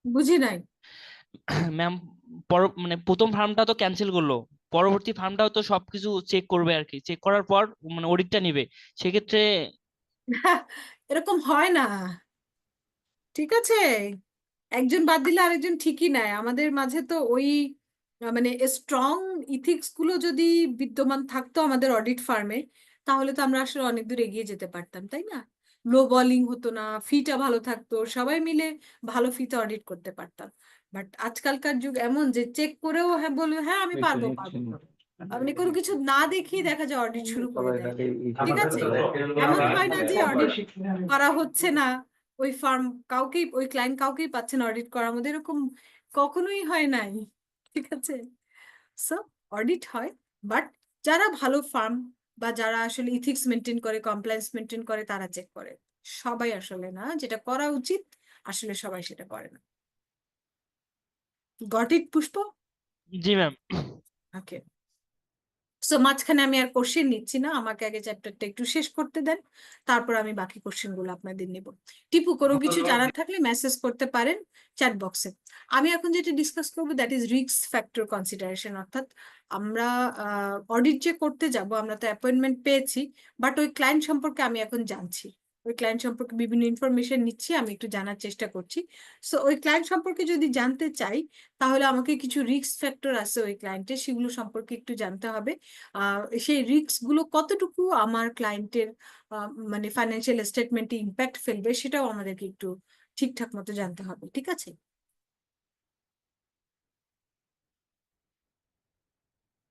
বুঝি নাই। ম্যাম মানে প্রথম ফার্মটা তো ক্যান্সেল করলো, পরবর্তী ফার্মটাও তো সবকিছু চেক করবে আর কি, চেক করার পর মানে অডিটটা নিবে, সেক্ষেত্রে এরকম হয় না, ঠিক আছে? একজন বাদ দিলে আরেকজন ঠিকই নেয়। আমাদের মাঝে তো ওই মানে স্ট্রং ইথিক্স গুলো যদি বিদ্যমান থাকতো আমাদের অডিট ফার্মে, তাহলে তো আমরা আসলে অনেক দূর এগিয়ে যেতে পারতাম, তাই না? লো বলিং হতো না, ফিটা ভালো থাকতো, সবাই মিলে ভালো ফিতে অডিট করতে পারতাম। বাট আজকালকার যুগ এমন যে চেক করেও হ্যাঁ বলবে হ্যাঁ আমি পারবো পারবো, মানে কোনো কিছু না দেখেই দেখা যায় অডিট শুরু করে দেয়। ঠিক আছে, এমন হয় না যে অডিট করা হচ্ছে না, ওই ফার্ম কাউকেই, ওই ক্লায়েন্ট কাউকেই পাচ্ছে না অডিট করার মধ্যে, এরকম কখনোই হয় নাই। ঠিক আছে, সো অডিট হয়, বাট যারা ভালো ফার্ম বা যারা আসলে ইথিক্স মেনটেন করে, কমপ্লায়েন্স মেনটেন করে, তারা চেক করে। সবাই আসলে না, যেটা করা উচিত আসলে সবাই সেটা করে না। Got it Pushpa? G ma'am. Okay, so মাঝখানে আমি আর কোশ্চেন নিচ্ছি না, আমাকে আগে চ্যাপ্টারটা একটু শেষ করতে দেন, তারপর আমি বাকি কোশ্চেন গুলো আপনাদের নেব। টিপু কোনো কিছু জানার থাকলে মেসেজ করতে পারেন চ্যাট বক্সে। আমি এখন যেটা ডিসকাস করবো that is risk factor consideration, অর্থাৎ আমরা অডিট যে করতে যাব, আমরা তো অ্যাপয়েন্টমেন্ট পেয়েছি, বাট ওই ক্লায়েন্ট সম্পর্কে আমি এখন জানছি, ওই ক্লায়েন্ট সম্পর্কে বিভিন্ন ইনফরমেশন নিচ্ছি, আমি একটু জানার চেষ্টা করছি। সো ওই ক্লায়েন্ট সম্পর্কে যদি জানতে চাই, তাহলে আমাকে কিছু রিস্ক ফ্যাক্টর আছে ওই ক্লায়েন্টের, সেগুলো সম্পর্কে একটু জানতে হবে। সেই রিস্ক গুলো কতটুকু আমার ক্লায়েন্টের মানে ফাইন্যান্সিয়াল স্টেটমেন্টে ইম্প্যাক্ট ফেলবে, সেটাও আমাদেরকে একটু ঠিকঠাক মতো জানতে হবে, ঠিক আছে?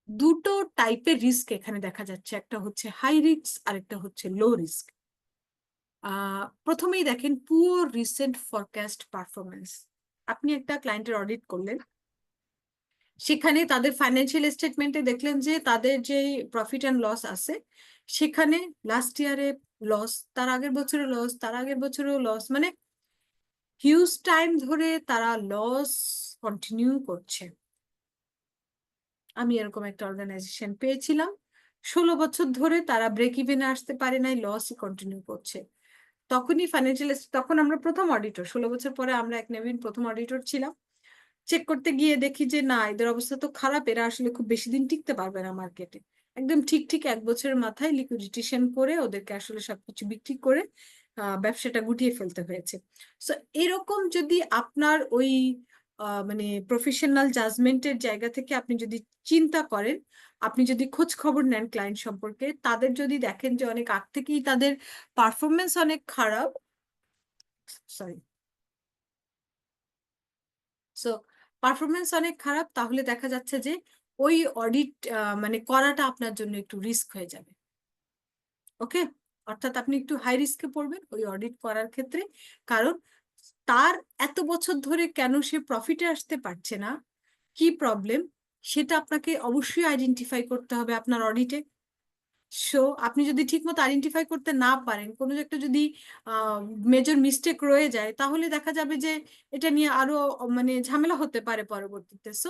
দুটো টাইপের রিস্ক এখানে দেখা যাচ্ছে, একটা হচ্ছে হাই রিস্ক আর একটা হচ্ছে লো রিস্ক। প্রথমেই দেখেন পুয়ার রিসেন্ট ফরকাস্ট পারফরমেন্স। আপনি একটা ক্লায়েন্টের অডিট করলেন, সেখানে তাদের ফাইন্যান্সিয়াল স্টেটমেন্টে দেখলেন যে তাদের যে প্রফিট অ্যান্ড লস আছে, সেখানে লাস্ট ইয়ারে লস, তার আগের বছরে লস, তার আগের বছরেও লস, মানে হিউজ টাইম ধরে তারা লস কন্টিনিউ করছে। আমি এরকম একটা অর্গানাইজেশন পেয়েছিলাম, 16 বছর ধরে তারা ব্রেক ইভেনে আসতে পারে নাই, লসই কন্টিনিউ করছে। তখনই ফাইন্যান্সিয়াল, তখন আমরা প্রথম অডিটর, 16 বছর পরে আমরা এক নবীন প্রথম অডিটর ছিলাম। চেক করতে গিয়ে দেখি যে না, এদের অবস্থা তো খারাপ, এরা আসলে খুব বেশি দিন টিকতে পারবে না মার্কেটে। একদম ঠিক ঠিক 1 বছরের মাথায় লিকুইডিটেশন করে ওদেরকে আসলে সবকিছু বিক্রি করে ব্যবসাটা গুটিয়ে ফেলতে হয়েছে। সো এরকম যদি আপনার ওই মানে প্রফেশনাল জাজমেন্টের জায়গা থেকে আপনি যদি চিন্তা করেন, আপনি যদি খোঁজ খবর নেন ক্লায়েন্ট সম্পর্কে, তাদের যদি দেখেন যে অনেক আগ থেকেই তাদের পারফরমেন্স অনেক খারাপ, সরি, সো পারফরমেন্স অনেক খারাপ, তাহলে দেখা যাচ্ছে যে ওই অডিট মানে করাটা আপনার জন্য একটু রিস্ক হয়ে যাবে। ওকে, অর্থাৎ আপনি একটু হাই রিস্কে পড়বেন ওই অডিট করার ক্ষেত্রে, কারণ তার এত বছর ধরে কেন সে প্রফিটে আসতে পারছে না, কি প্রবলেম, সেটা আপনাকে অবশ্যই আইডেন্টিফাই করতে হবে আপনার অডিটে। সো আপনি যদি ঠিকমতো আইডেন্টিফাই করতে না পারেন, কোনো একটা যদি মেজর মিস্টেক রয়ে যায়, তাহলে দেখা যাবে যে এটা নিয়ে আরো মানে ঝামেলা হতে পারে পরবর্তীতে। সো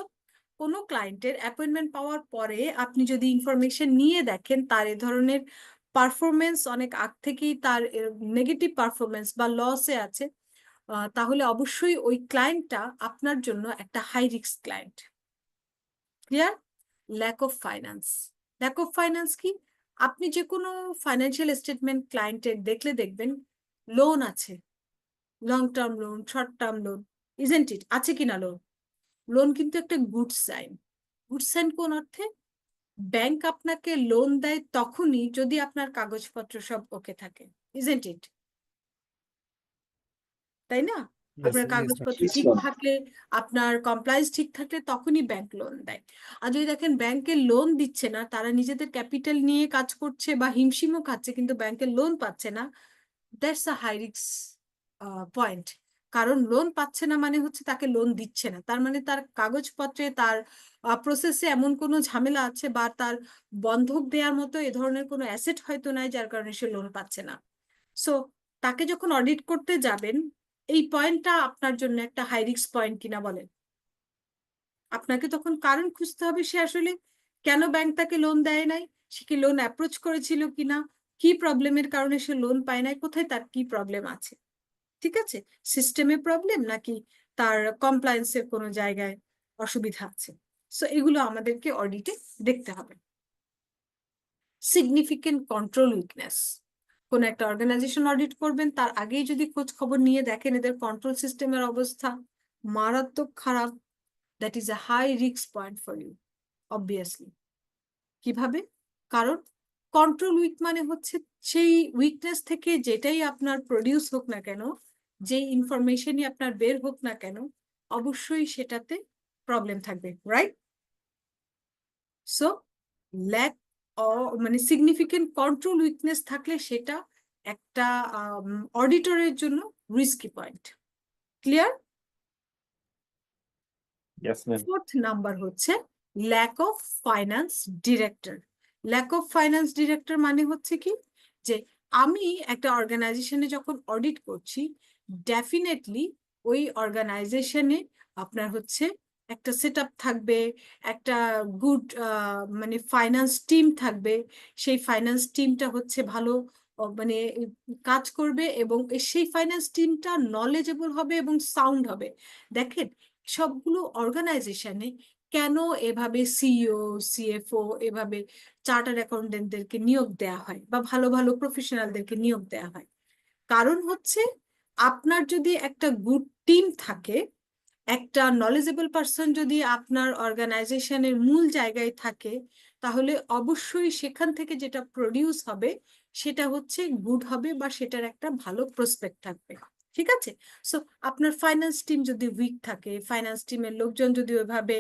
কোনো ক্লায়েন্টের অ্যাপয়েন্টমেন্ট পাওয়ার পরে আপনি যদি ইনফরমেশন নিয়ে দেখেন তার এ ধরনের পারফরমেন্স অনেক আগ থেকেই তার নেগেটিভ পারফরমেন্স বা লসে আছে, তাহলে অবশ্যই ওই ক্লায়েন্টটা আপনার জন্য একটা high risk client. Clear? Lack of finance. Lack of finance কি? আপনি যে কোনো ফাইন্যান্সিয়াল স্টেটমেন্ট ক্লায়েন্টের দেখলে দেখবেন লোন আছে, long term loan, short term loan, isn't it, আছে কিনা লোন? লোন কিন্তু একটা গুড সাইন। গুড সাইন কোন অর্থে? ব্যাংক আপনাকে লোন দেয় তখনই যদি আপনার কাগজপত্র সব ওকে থাকে, ইজেন্ট ইট? তাই না? আপনার কাগজপত্র ঠিক থাকলে, আপনার কমপ্লায়েন্স ঠিক থাকলে তখনই ব্যাংক লোন দেয়। আর যদি দেখেন ব্যাংকের লোন দিচ্ছে না, তারা নিজেদের ক্যাপিটাল নিয়ে কাজ করছে বা হিমশিমও খাচ্ছে কিন্তু ব্যাংকের লোন পাচ্ছে না, that's a high risk point. কারণ লোন পাচ্ছে না মানে হচ্ছে তাকে লোন দিচ্ছে না, তার মানে তার কাগজপত্রে, তার প্রসেসে এমন কোনো ঝামেলা আছে, বা তার বন্ধক দেওয়ার মতো এ ধরনের কোনো অ্যাসেট হয়তো নাই, যার কারণে সে লোন পাচ্ছে না। সো তাকে যখন অডিট করতে যাবেন, এই পয়েন্টটা আপনার জন্য একটা হাই রিস্ক পয়েন্ট কিনা বলেন? আপনাকে তখন কারণ খুঁজতে হবে সে আসলে কেন ব্যাংক তাকে লোন দেয় নাই, সে কি লোন অ্যাপ্রোচ করেছিল কিনা, কি প্রবলেমের কারণে সে লোন পায় নাই, কোথায় তার কি প্রবলেম আছে, ঠিক আছে? সিস্টেমে প্রবলেম নাকি তার কমপ্লায়েন্সের কোনো জায়গায় অসুবিধা আছে? সো এগুলো আমাদেরকে অডিটে দেখতে হবে। Significant control weakness. কোন একটা অর্গানাইজেশন অডিট করবেন, তার আগেই যদি খোঁজ খবর নিয়ে দেখেন এদের কন্ট্রোল সিস্টেমের অবস্থা মারাত্মক খারাপ, that is a high risk point for you obviously. কিভাবে? কারণ কন্ট্রোল উইক মানে হচ্ছে সেই উইকনেস থেকে যেটাই আপনার প্রডিউস হোক না কেন, যে ইনফরমেশনই আপনার বের হোক না কেন, অবশ্যই সেটাতে প্রবলেম থাকবে, রাইট? সো ল্যাক মানে সিগনিফিকেন্ট কন্ট্রোল উইকনেস থাকলে সেটা একটা অডিটরের জন্য risky point. Clear? Fourth number হচ্ছে lack of finance director. Lack of finance director মানে হচ্ছে কি, যে আমি একটা অর্গানাইজেশনে যখন অডিট করছি, ডেফিনেটলি ওই অর্গানাইজেশনে আপনার হচ্ছে একটা সেট আপ থাকবে, একটা গুড মানে ফাইন্যান্স টিম থাকবে, সেই ফাইন্যান্স টিমটা হচ্ছে ভালো মানে কাজ করবে, এবং সেই ফাইন্যান্স টিমটা নলেজেবল হবে এবং সাউন্ড হবে। দেখেন সবগুলো অর্গানাইজেশনে কেন এভাবে সিইও, সিএফও, এভাবে চার্টার্ড অ্যাকাউন্টেন্টদেরকে নিয়োগ দেওয়া হয় বা ভালো ভালো প্রফেশনালদেরকে নিয়োগ দেওয়া হয়? কারণ হচ্ছে আপনার যদি একটা গুড টিম থাকে, একটা নলেজেবল পারসন যদি আপনার অর্গানাইজেশনের মূল জায়গায় থাকে, তাহলে অবশ্যই সেখান থেকে যেটা প্রডিউস হবে সেটা হচ্ছে গুড হবে বা সেটার একটা ভালো প্রসপেক্ট থাকবে। ঠিক আছে? সো আপনার ফাইন্যান্স টিম যদি উইক থাকে, ফাইন্যান্স টিমের লোকজন যদি ওইভাবে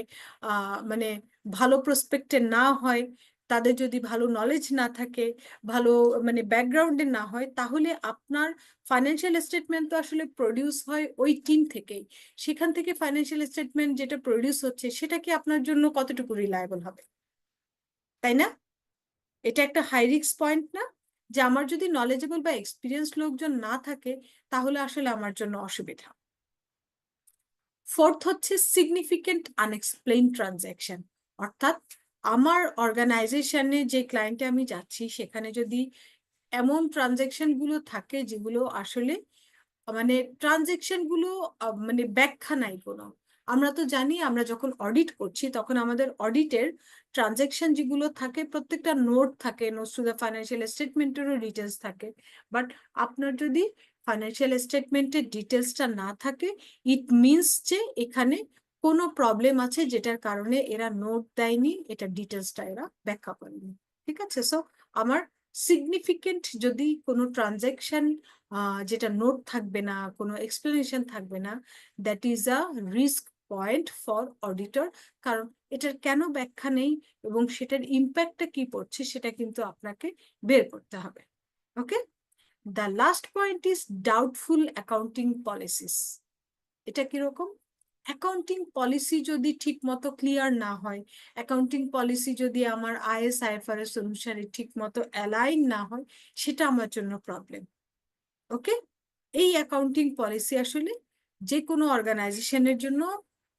মানে ভালো প্রসপেক্টে না হয়, তাদের যদি ভালো নলেজ না থাকে, ভালো মানে ব্যাকগ্রাউন্ডে না হয়, তাহলে আপনার ফাইন্যান্সিয়াল স্টেটমেন্ট তো আসলে প্রডিউস হয় ওই টিম থেকেই। সেখান থেকে ফাইন্যান্সিয়াল স্টেটমেন্ট যেটা প্রডিউস হচ্ছে সেটা কি আপনার জন্য কতটুকু রিলায়েবল হবে? তাই না? এটা একটা হাই রিস্ক পয়েন্ট না, যে আমার যদি নলেজেবল বা এক্সপিরিয়েন্স লোকজন না থাকে তাহলে আসলে আমার জন্য অসুবিধা। ফোর্থ হচ্ছে সিগনিফিকেন্ট আনএক্সপ্লেইন ট্রানজ্যাকশন, অর্থাৎ আমার অর্গানাইজেশনে যে ক্লায়েন্টে আমি যাচ্ছি সেখানে যদি এমন ট্রানজ্যাকশন গুলো থাকে যেগুলো আসলে মানে ট্রানজেকশন গুলো মানে ব্যাখ্যা নাই কোনো। আমরা তো জানি আমরা যখন অডিট করছি তখন আমাদের অডিটের ট্রানজেকশন যেগুলো থাকে প্রত্যেকটা নোট থাকে, নোটস টু দ্য ফাইন্যান্সিয়াল স্টেটমেন্টেরও ডিটেলস থাকে। বাট আপনার যদি ফাইন্যান্সিয়াল স্টেটমেন্টের ডিটেলসটা না থাকে, ইট মিনস যে এখানে কোনো প্রবলেম আছে যেটার কারণে এরা নোট দেয়নি, এটা ডিটেলসটা এরা ব্যাখ্যা করেনি। ঠিক আছে? সো আমার সিগনিফিকেন্ট যদি কোনো ট্রানজেকশন যেটা নোট থাকবে না, কোনো এক্সপ্লেনেশন থাকবে না, that is a risk point for auditor. কারণ এটার কেন ব্যাখ্যা নেই এবং সেটার ইম্প্যাক্টটা কি পড়ছে সেটা কিন্তু আপনাকে বের করতে হবে। Okay, the last point is doubtful accounting policies. এটা কিরকম? অ্যাকাউন্টিং পলিসি যদি ঠিক মতো ক্লিয়ার না হয়, অ্যাকাউন্টিং পলিসি যদি আমার আইএস আইএফআরএস অনুসারে ঠিক মতো অ্যালাইন না হয়, সেটা আমার জন্য প্রবলেম। ওকে, এই অ্যাকাউন্টিং পলিসি আসলে যে কোনো অর্গানাইজেশনের জন্য,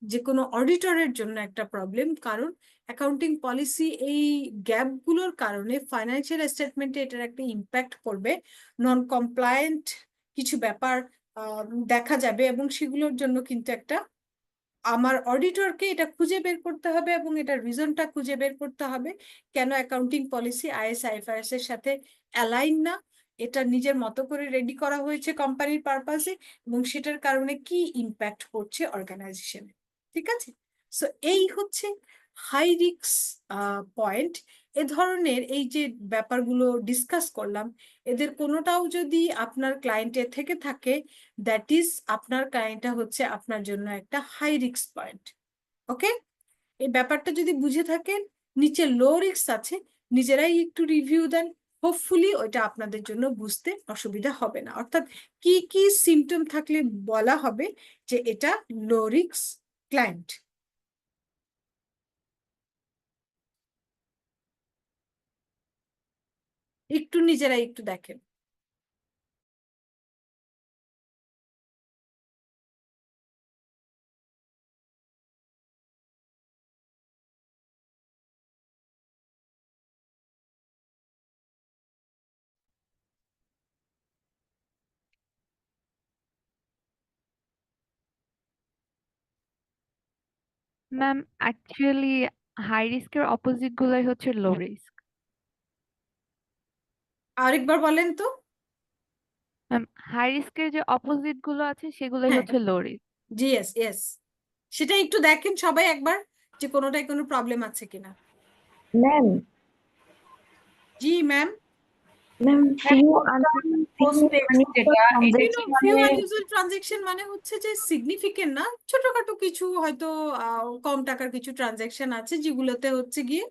যে কোনো অডিটরের জন্য একটা প্রবলেম। কারণ অ্যাকাউন্টিং পলিসি এই গ্যাপগুলোর কারণে ফাইন্যান্সিয়াল স্টেটমেন্টে এটার একটা ইম্প্যাক্ট পড়বে, নন কমপ্লায়েন্ট কিছু ব্যাপার দেখা যাবে, এবং সেগুলোর জন্য কিন্তু একটা আমার অডিটরকে এটা খুঁজে বের করতে হবে এবং এটার রিজনটা খুঁজে বের করতে হবে কেন অ্যাকাউন্টিং পলিসি আইএস আইএফআরএস এর সাথে অ্যালাইন না, এটা নিজের মতো করে রেডি করা হয়েছে কোম্পানির পারপাসে, এবং সেটার কারণে কি ইম্প্যাক্ট পড়ছে অর্গানাইজেশনে। ঠিক আছে? সো এই হচ্ছে হাই রিস্ক পয়েন্ট। এ ধরনের এই যে ব্যাপারগুলো ডিসকাস করলাম, এদের কোনোটাও যদি আপনার ক্লায়েন্টের থেকে থাকে, দ্যাট ইজ আপনার ক্লায়েন্টটা হচ্ছে আপনার জন্য একটা হাই রিস্ক পয়েন্ট। ওকে, এই ব্যাপারটা যদি বুঝে থাকেন, নিচে লো রিস্ক আছে, নিজেরাই একটু রিভিউ দেন, হোপফুলি ওইটা আপনাদের জন্য বুঝতে অসুবিধা হবে না। অর্থাৎ কি কি সিমটম থাকলে বলা হবে যে এটা লো রিস্ক ক্লায়েন্ট। একটু নিজেরাই একটু দেখেন। ম্যাম অ্যাকচুয়ালি হাই রিস্কের অপোজিট গুলাই হচ্ছে লো রিস্ক। আরেকবার বলেন তো। ম্যাম হাই রিস্কের যে অপোজিট গুলো আছে সেগুলাই হ্যাঁ, হচ্ছে লো রিস্ক। জি ইয়েস ইয়েস, সেটা একটু দেখেন সবাই একবার যে কোনোটায় কোনো প্রবলেম আছে কিনা। ম্যাম জি ম্যাম। ফিউ পোস্টপেক্ট যেটা এটা কি ফিউ মানে আনইউজুয়াল ট্রানজেকশন মানে হচ্ছে যে সিগনিফিকেন্ট না, ছোটখাটো কিছু হয়তো কম টাকার কিছু ট্রানজেকশন আছে যেগুলোতে হচ্ছে গিয়ে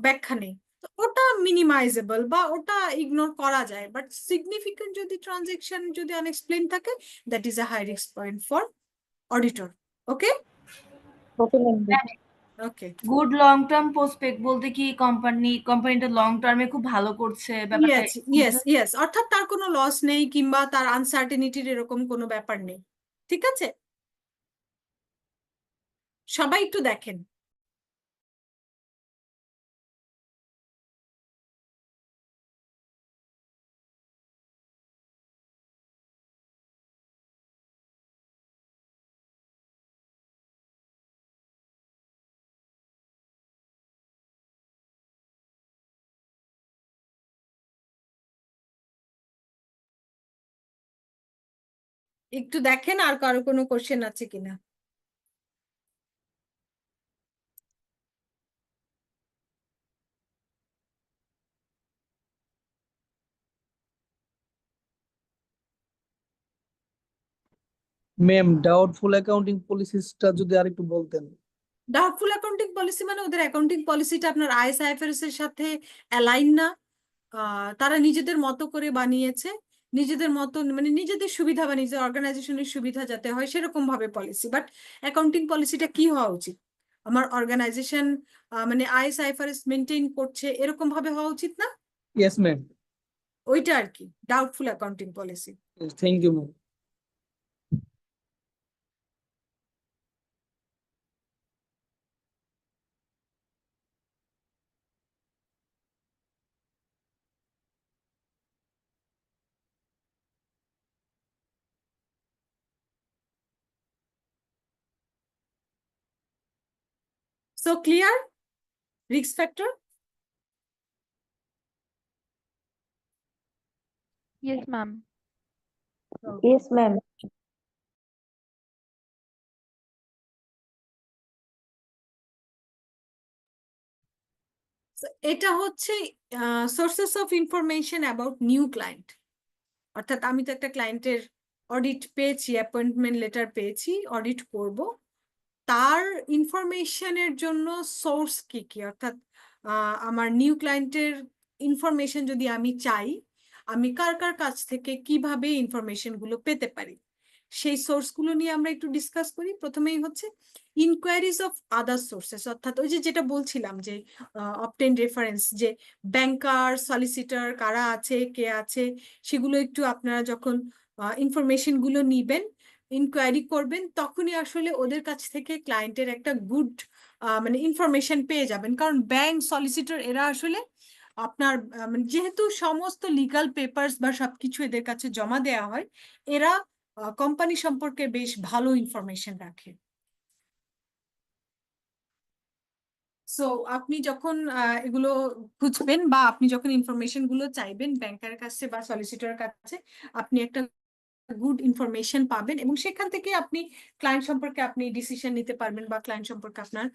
ব্যাখ্যা নেই, তো ওটা মিনিমাইজেবল বা ওটা ইগনোর করা যায়। বাট সিগনিফিকেন্ট যদি ট্রানজেকশন যদি আনএক্সপ্লেইন থাকে, that is a high risk point for auditor. Okay okay ma'am. Okay, good long term prospect বলতে কি কোম্পানিটা লং টার্মে খুব ভালো করছে ব্যাপারটা ইয়েস ইয়েস ইয়েস, অর্থাৎ তার কোনো লস নেই কিংবা তার আনসার্টেনিটির এরকম কোনো ব্যাপার নেই। ঠিক আছে? সবাই একটু দেখেন। একটু দেখেন আর কারো কোনো কোশ্চেন আছে কিনা। ম্যাম ডাউটফুল অ্যাকাউন্টিং পলিসিসটা যদি আরেকটু বলতেন। ডাউটফুল অ্যাকাউন্টিং পলিসি মানে ওদের অ্যাকাউন্টিং পলিসিটা আপনার আইএসআইএফআরএস এর সাথে অ্যালাইন না। তারা নিজেদের মতো করে বানিয়েছে, নিজেদের মতো মানে নিজেদের সুবিধা বা নিজের অর্গানাইজেশনের সুবিধা যাতে হয় সেরকম ভাবে পলিসি। বাট অ্যাকাউন্টিং পলিসিটা কি হওয়া উচিত? আমার অর্গানাইজেশন মানে আইএসআইএফআরএস মেনটেন করছে এরকম ভাবে হওয়া উচিত না? Yes ma'am. ওইটা আর কি doubtful accounting policy. Thank you ma'am. So clear risk factor? Yes, ma'am. Yes, ma'am. এটা হচ্ছে sources of information about new client. অর্থাৎ আমি তো একটা ক্লায়েন্টের অডিট পেয়েছি, অ্যাপয়েন্টমেন্ট লেটার পেয়েছি, অডিট করব, তার ইনফরমেশনের জন্য সোর্স কি কি, অর্থাৎ আমার নিউ ক্লায়েন্টের ইনফরমেশন যদি আমি চাই, আমি কার কার কাছ থেকে কিভাবে ইনফরমেশন গুলো পেতে পারি, সেই সোর্স গুলো নিয়ে আমরা একটু ডিসকাস করি। প্রথমেই হচ্ছে ইনকোয়ারিজ অফ আদার সোর্সেস, অর্থাৎ ওই যে যেটা বলছিলাম যে অবটেন রেফারেন্স, যে ব্যাংকার, সলিসিটর কারা আছে, কে আছে, সেগুলো একটু আপনারা যখন ইনফরমেশন গুলো নিবেন, ইনকোয়ারি করবেন, তখনই আসলে ওদের কাছ থেকে ক্লায়েন্টের একটা গুড মানে ইনফরমেশন পেয়ে যাবেন। কারণ ব্যাংক, সলিসিটর এরা আসলে আপনার মানে যেহেতু সমস্ত লিগাল পেপারস বা সবকিছু এদের কাছে জমা দেওয়া হয়, এরা কোম্পানি সম্পর্কে বেশ ভালো ইনফরমেশন রাখে। সো আপনি যখন এগুলো খুঁজবেন বা আপনি যখন ইনফরমেশন গুলো চাইবেন ব্যাংকারের কাছে বা সলিসিটরের কাছে, আপনি একটা গুড ইনফরমেশন পাবেন এবং সেখান থেকে আপনি ক্লায়েন্ট সম্পর্কে আপনি ডিসিশন নিতে পারবেন বা ক্লায়েন্ট সম্পর্কে আপনার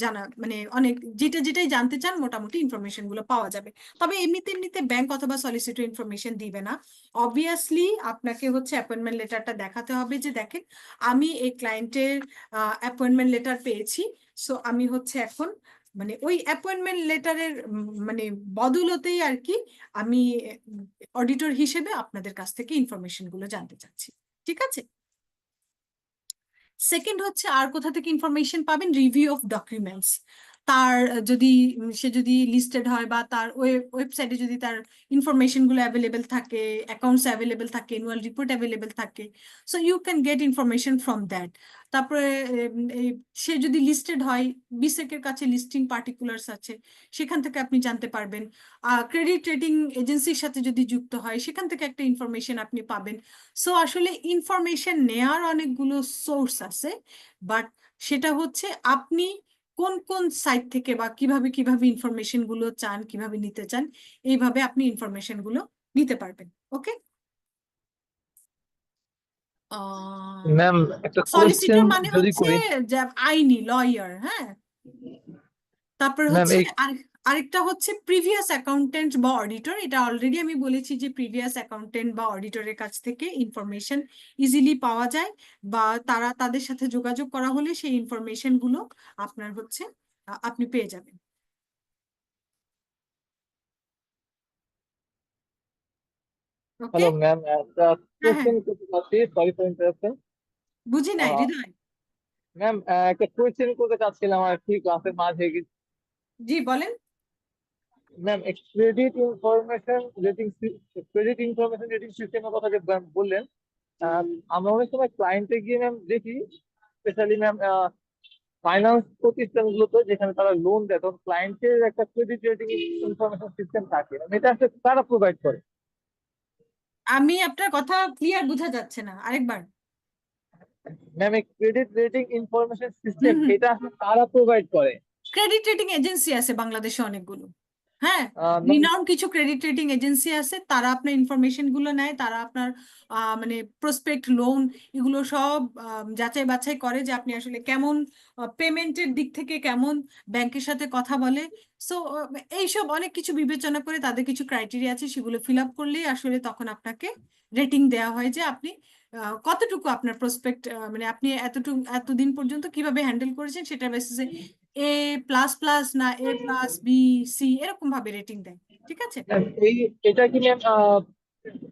জানা মানে অনেক যেটাই জানতে চান মোটামুটি ইনফরমেশন গুলো পাওয়া যাবে। তবে এমনিতে ব্যাংক অথবা সলিসিটর ইনফরমেশন দিবে না। অবভিয়াসলি আপনাকে হচ্ছে অ্যাপয়েন্টমেন্ট লেটারটা দেখাতে হবে যে দেখেন আমি এই ক্লায়েন্টের অ্যাপয়েন্টমেন্ট লেটার পেয়েছি, সো আমি হচ্ছে এখন মানে ওই অ্যাপয়েন্টমেন্ট লেটারের মানে বদলতেই আর কি আমি অডিটর হিসেবে আপনাদের কাছ থেকে ইনফরমেশন গুলো জানতে চাচ্ছি। ঠিক আছে? সেকেন্ড হচ্ছে আর কোথা থেকে ইনফরমেশন পাবেন? Review of documents. তার যদি সে যদি লিস্টেড হয় বা তার ওয়েবসাইটে যদি তার ইনফরমেশন গুলো অ্যাভেলেবেল থাকে, অ্যাকাউন্টস অ্যাভেলেবেল থাকে, অ্যানুয়াল রিপোর্ট অ্যাভেলেবেল থাকে, so you can get information from that. তারপরে সে যদি লিস্টেড হয়, বিসেকের কাছে লিস্টিং পার্টিকুলার্স আছে, সেখান থেকে আপনি জানতে পারবেন। ক্রেডিট রেটিং এজেন্সির সাথে যদি যুক্ত হয়, সেখান থেকে একটা ইনফরমেশন আপনি পাবেন। সো আসলে ইনফরমেশন নেয়ার অনেকগুলো সোর্স আছে, বাট সেটা হচ্ছে আপনি কোন কোন সাইট থেকে বা কিভাবে ইনফরমেশন গুলো চান, কিভাবে নিতে চান, এইভাবে আপনি ইনফরমেশন গুলো নিতে পারবেন। ওকে? ম্যাম একটা কোয়েশ্চেন সলিসিটর মানে যদি হচ্ছে করি। যে আইনি লয়ার, হ্যাঁ। তারপরে ম্যাম হচ্ছে এই আরেকটা হচ্ছে প্রিভিয়াস অ্যাকাউন্টেন্ট বা অডিটর। এটা অলরেডি আমি বলেছি যে প্রিভিয়াস অ্যাকাউন্টেন্ট বা অডিটরের কাছ থেকে ইনফরমেশন ইজিলি পাওয়া যায়, বা তাদের সাথে যোগাযোগ করা হলে সেই ইনফরমেশন গুলো আপনার হচ্ছে আপনি পেয়ে যাবেন। ওকে? হ্যালো ম্যাম, একটা হ্যাঁ হ্যাঁ, কোয়েশ্চেন করতে চাচ্ছি, সরি ফর ইন্টারাপশন। বুঝি নাই হৃদয়। ম্যাম একটা কোয়েশ্চেন করতে চাচ্ছিলাম আর কি ক্লাসের মাঝে। জি বলেন। ম্যাম ক্রেডিট ইনফরমেশন রেটিং সিস্টেমের কথা যে বললেন, আমরা অনেক সময় ক্লায়েন্টে গিয়ে ম্যাম দেখি, স্পেশালি ম্যাম ফাইন্যান্স প্রতিষ্ঠানগুলোতে যেখানে তারা লোন দেয় তখন ক্লায়েন্টের একটা ক্রেডিট রেটিং ইনফরমেশন সিস্টেম থাকে, এটা আসলে তারা প্রোভাইড করে। আমি আপনার কথা ক্লিয়ার বোঝা যাচ্ছে না, আরেকবার। ম্যাম এই ক্রেডিট রেটিং ইনফরমেশন সিস্টেম হুম হুম এটা আসলে তারা প্রোভাইড করে। ক্রেডিট রেটিং এজেন্সি আছে বাংলাদেশে অনেকগুলো। হ্যাঁ, ম্যাম রিনাউন্ড কিছু ক্রেডিট রেটিং এজেন্সি আছে, তারা আপনার ইনফরমেশন গুলো নেয়, তারা আপনার মানে প্রসপেক্ট লোন এগুলো সব যাচাই বাছাই করে যে আপনি আসলে কেমন পেমেন্টের দিক থেকে কেমন, ব্যাংকের সাথে কথা বলে। সো এইসব অনেক কিছু বিবেচনা করে তাদের কিছু ক্রাইটেরিয়া আছে, সেগুলো ফিল আপ করলেই আসলে তখন আপনাকে রেটিং দেওয়া হয় যে আপনি কতটুকু আপনার প্রসপেক্ট, মানে আপনি এতদিন পর্যন্ত কিভাবে হ্যান্ডেল করেছেন সেটার বেসিসে এ প্লাস প্লাস না এ প্লাস বি সি এরকম ভাবে রেটিং দেয়। ঠিক আছে? এই এটা কি ম্যাম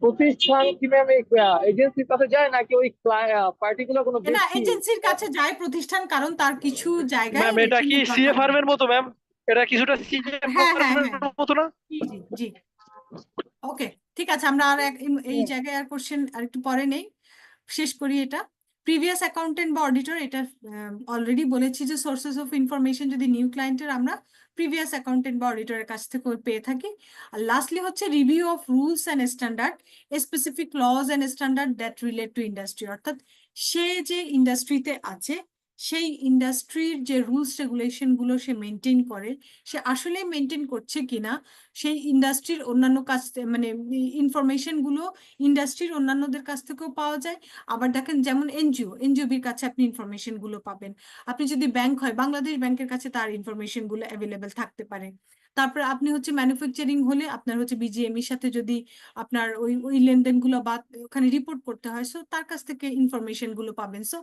প্রতিষ্ঠান কি ম্যাম এজেন্সির কাছে যায় নাকি ওই পার্টিকুলার কোনো না, ব্যক্তি? এজেন্সির কাছে যায় প্রতিষ্ঠান, কারণ তার কিছু জায়গায় ম্যাম এটা রেটিং কি এর সিএ দরকার হয়। ফার্মের মতো ম্যাম? এটা কিছুটা সিএ হ্যাঁ হ্যাঁ ফার্মের হ্যাঁ মতো না? জি জি জি ওকে, ঠিক আছে, আমরা আর এই জায়গায় আর কোশ্চেন আর একটু পরে নেই, শেষ করি এটা। প্রিভিয়াস অ্যাকাউন্টেন্ট বা অডিটর, এটা অলরেডি বলেছি যে সোর্সেস অফ ইনফরমেশন যদি নিউ ক্লায়েন্টের আমরা প্রিভিয়াস অ্যাকাউন্টেন্ট বা অডিটরের কাছ থেকে পেয়ে থাকি। আর লাস্টলি হচ্ছে review of rules and standard, specific laws and standard that relate to industry, অর্থাৎ সে যে ইন্ডাস্ট্রিতে আছে সেই ইন্ডাস্ট্রির যে রুলস রেগুলেশন গুলো সে মেনটেন করে, সে আসলে মেনটেন করছে কিনা, সেই ইন্ডাস্ট্রির অন্যান্য কাছ মানে ইনফরমেশন গুলো ইন্ডাস্ট্রির অন্যান্যদের কাছ থেকেও পাওয়া যায়। আবার দেখেন যেমন এনজিওবির কাছে আপনি ইনফরমেশন গুলো পাবেন, আপনি যদি ব্যাংক হয় বাংলাদেশ ব্যাংকের কাছে তার ইনফরমেশন গুলো অ্যাভেলেবেল থাকতে পারে। তারপর আপনি হচ্ছে ম্যানুফ্যাকচারিং হলে আপনার হচ্ছে বিজিএমইর সাথে যদি আপনার ওই ওই লেনদেনগুলো বা ওখানে রিপোর্ট করতে হয়, সো তার কাছ থেকে ইনফরমেশন গুলো পাবেন। সো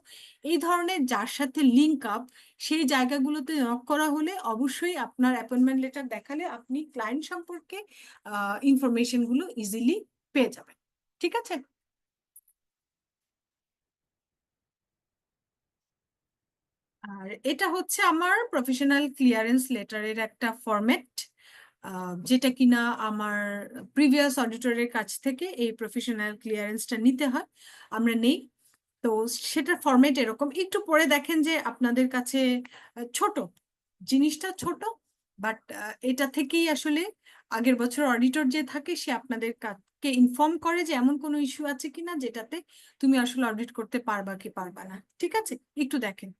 এই ধরনের যার সাথে লিঙ্ক আপ সেই জায়গাগুলোতে নক করা হলে অবশ্যই আপনার অ্যাপয়েন্টমেন্ট লেটার দেখালে আপনি ক্লায়েন্ট সম্পর্কে ইনফরমেশন গুলো ইজিলি পেয়ে যাবেন। ঠিক আছে? আর এটা হচ্ছে আমার প্রফেশনাল ক্লিয়ারেন্স লেটারের একটা ফরম্যাট, যেটা কিনা আমার প্রিভিয়াস অডিটরের কাছ থেকে এই প্রফেশনাল ক্লিয়ারেন্সটা নিতে হয়, আমরা নেই। তো সেটার ফরম্যাট এরকম, একটু পরে দেখেন যে আপনাদের কাছে ছোট জিনিসটা ছোট, বাট এটা থেকেই আসলে আগের বছর অডিটর যে থাকে সে আপনাদের কে ইনফর্ম করে যে এমন কোনো ইস্যু আছে কিনা যেটাতে তুমি আসলে অডিট করতে পারবা কি পারবা না। ঠিক আছে, একটু দেখেন।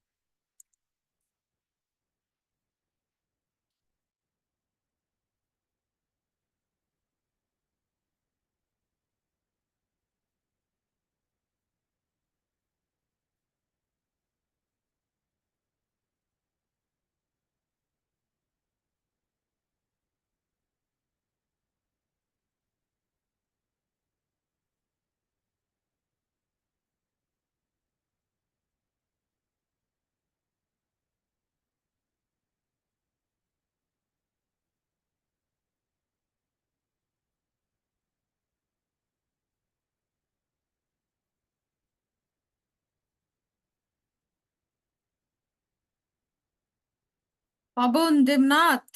পবন দেবনাথ,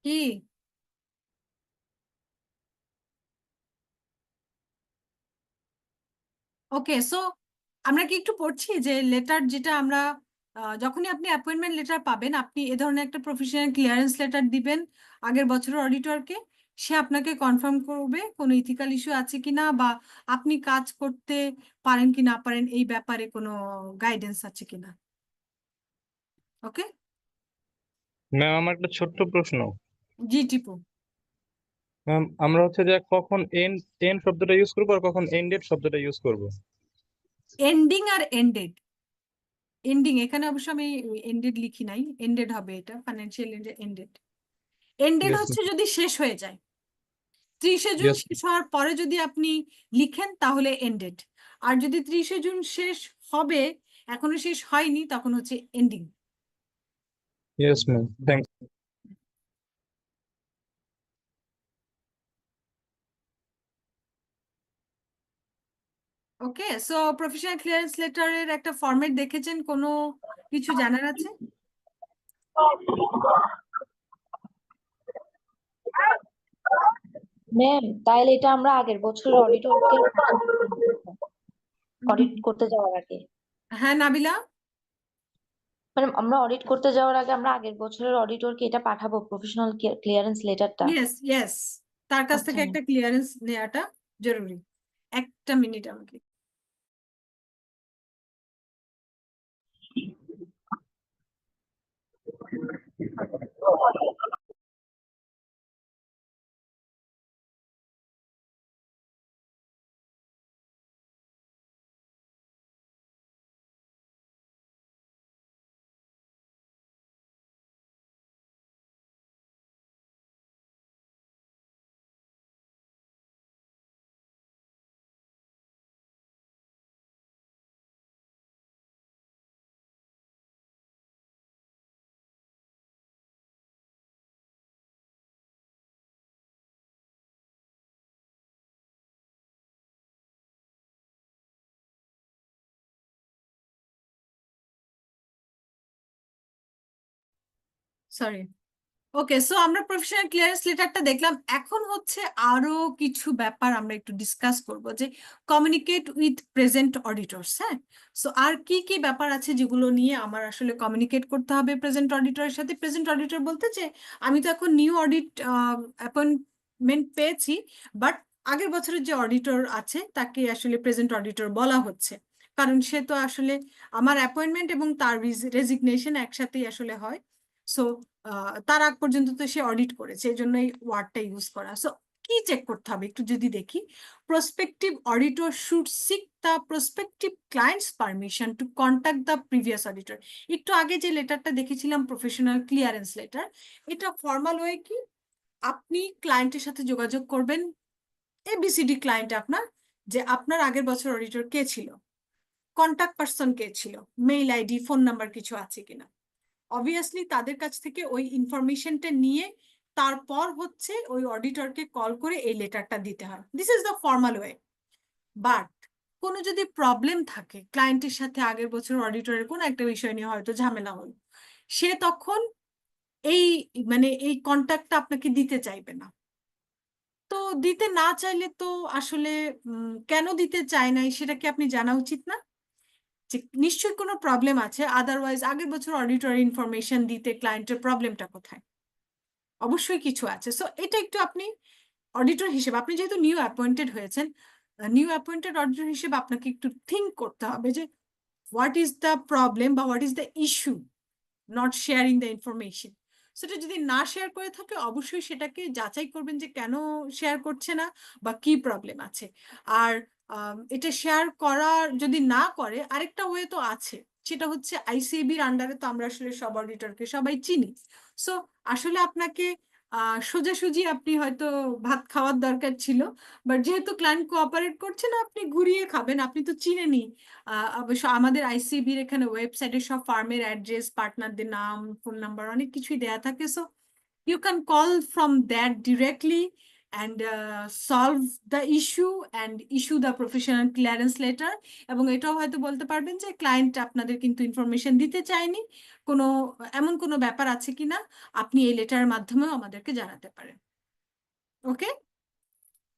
কি? ওকে, সো আমরা কি একটু পড়ছি যে লেটার যেটা আমরা যখনই আপনি অ্যাপয়েন্টমেন্ট লেটার পাবেন, আপনি এ ধরনের একটা প্রফেশনাল ক্লিয়ারেন্স লেটার দিবেন আগের বছরের অডিটরকে, সে আপনাকে কনফার্ম করবে কোনো ইথিক্যাল ইস্যু আছে কিনা বা আপনি কাজ করতে পারেন কি না পারেন এই ব্যাপারে কোনো গাইডেন্স আছে কিনা। ওকে, ম্যাম আমার একটা ছোট্ট প্রশ্ন। জি টিপু। ম্যাম আমরা হচ্ছে যে কখন এন্ড শব্দটা ইউজ করবো আর কখন এন্ডেড শব্দটা ইউজ করবো? এন্ডিং আর এন্ডেড, এন্ডিং এখানে অবশ্য আমি এন্ডেড লিখি নাই, এন্ডেড হবে, এটা ফাইন্যান্সিয়াল এন্ডেড। এন্ডেড ইয়েস হচ্ছে যদি শেষ হয়ে যায়, 30শে জুন ইয়েস শেষ হওয়ার পরে যদি আপনি লিখেন তাহলে এন্ডেড, আর যদি 30শে জুন শেষ হবে এখনো শেষ হয়নি তখন হচ্ছে ending. Yes ma'am, thank okay, so professional clearance লেটারের একটা ফরম্যাট দেখেছেন, কোনো কিছু জানার আছে? ম্যাম তাইলে এটা আমরা আগের বছরের অডিটরকে অডিট করতে যাওয়ার আগে। হ্যাঁ নাবিলা, মানে আমরা অডিট করতে যাওয়ার আগে আমরা আগের বছরের অডিটরকে এটা পাঠাবো, প্রফেশনাল ক্লিয়ারেন্স লেটারটা? ইয়েস ইয়েস, তার কাছ আচ্ছা থেকে ম্যাম। একটা ক্লিয়ারেন্স নেওয়াটা জরুরি। একটা মিনিট আমাকে। সরি। ওকে, সো আমরা প্রফেশনাল ক্লিয়ারেন্স লেটারটা দেখলাম। এখন হচ্ছে আরো কিছু ব্যাপার আমরা একটু ডিসকাস করব, যে কমিউনিকেট উইথ প্রেজেন্ট অডিটরস। হ্যাঁ, সো আর কি কি ব্যাপার আছে যেগুলো নিয়ে আমার আসলে কমিউনিকেট করতে হবে প্রেজেন্ট অডিটরের সাথে? প্রেজেন্ট অডিটর বলতে যে আমি তো এখন নিউ অডিট অ্যাপয়েন্টমেন্ট পেয়েছি, বাট আগের বছরের যে অডিটর আছে তাকে আসলে প্রেজেন্ট অডিটর বলা হচ্ছে, কারণ সে তো আসলে আমার অ্যাপয়েন্টমেন্ট এবং তার রেজিগনেশন একসাথেই আসলে হয়। সো তার আগ পর্যন্ত তো সে অডিট করেছে, এই জন্য এই ওয়ার্ডটা ইউজ করা। সো কি চেক করতে হবে একটু যদি দেখি, prospective auditor should sick the prospective clients permission to contact the previous auditor. একটু আগে যে লেটারটা দেখেছিলাম প্রফেশনাল ক্লিয়ারেন্স লেটার, এটা ফর্মাল ওয়ে কি, আপনি ক্লায়েন্টের সাথে যোগাযোগ করবেন, এবিসিডি ক্লায়েন্ট আপনার, যে আপনার আগের বছর অডিটর কে ছিল, কন্ট্যাক্ট পারসন কে ছিল, মেইল আইডি ফোন নাম্বার কিছু আছে কিনা। অবভিয়াসলি তাদের কাছ থেকে ওই ইনফরমেশনটা নিয়ে তারপর হচ্ছে ওই অডিটরকে কল করে এই লেটারটা দিতে হয়। This is the formal way. But কোনো যদি প্রবলেম থাকে ক্লায়েন্টের সাথে, আগের বছর অডিটরের কোনো একটা বিষয় নিয়ে হয়তো ঝামেলা হলো, সে তখন এই এই কন্ট্যাক্টটা আপনাকে দিতে চাইবে না। তো দিতে না চাইলে তো আসলে কেন দিতে চায় নাই সেটা কি আপনি জানা উচিত না? যে নিশ্চয়ই কোনো প্রবলেম আছে, আদারওয়াইজ আগের বছর অডিটর ইনফরমেশন দিতে ক্লায়েন্টের প্রবলেমটা কোথায়? অবশ্যই কিছু আছে। সো এটা একটু আপনি অডিটর হিসেবে, আপনি যেহেতু নিউ অ্যাপয়েন্টেড হয়েছেন, নিউ অ্যাপয়েন্টেড অডিটর হিসেবে আপনাকে একটু থিঙ্ক করতে হবে যে হোয়াট ইজ দ্য প্রবলেম বা what is the issue not sharing the information. সেটা যদি না শেয়ার করে থাকে অবশ্যই সেটাকে যাচাই করবেন যে কেন শেয়ার করছে না বা কি প্রবলেম আছে। আর এটা শেয়ার করা যদি না করে, আরেকটা ওয়ে তো আছে, সেটা হচ্ছে আইসিএবির আন্ডারে তো আমরা আসলে সব অডিটরকে সবাই চিনি। সো আসলে আপনাকে সোজাসুজি আপনি হয়তো ভাত খাওয়ার দরকার ছিল, বাট যেহেতু ক্লায়েন্ট কোঅপারেট করছে না, আপনি ঘুরিয়ে খাবেন, আপনি তো চিনেনি। অবশ্য আমাদের আইসিবির এখানে ওয়েবসাইটে সব ফার্মের অ্যাড্রেস, পার্টনারদের নাম, ফোন নাম্বার অনেক কিছুই দেয়া থাকে। So you can call from that directly and solve the issue and issue the professional clearance letter. এবং এটাও হয়তো বলতে পারবেন যে ক্লায়েন্ট আপনাদের কিন্তু ইনফরমেশন দিতে চায়নি, কোনো এমন কোনো ব্যাপার আছে কিনা আপনি এই লেটারের মাধ্যমেও আমাদেরকে জানাতে পারেন। ওকে,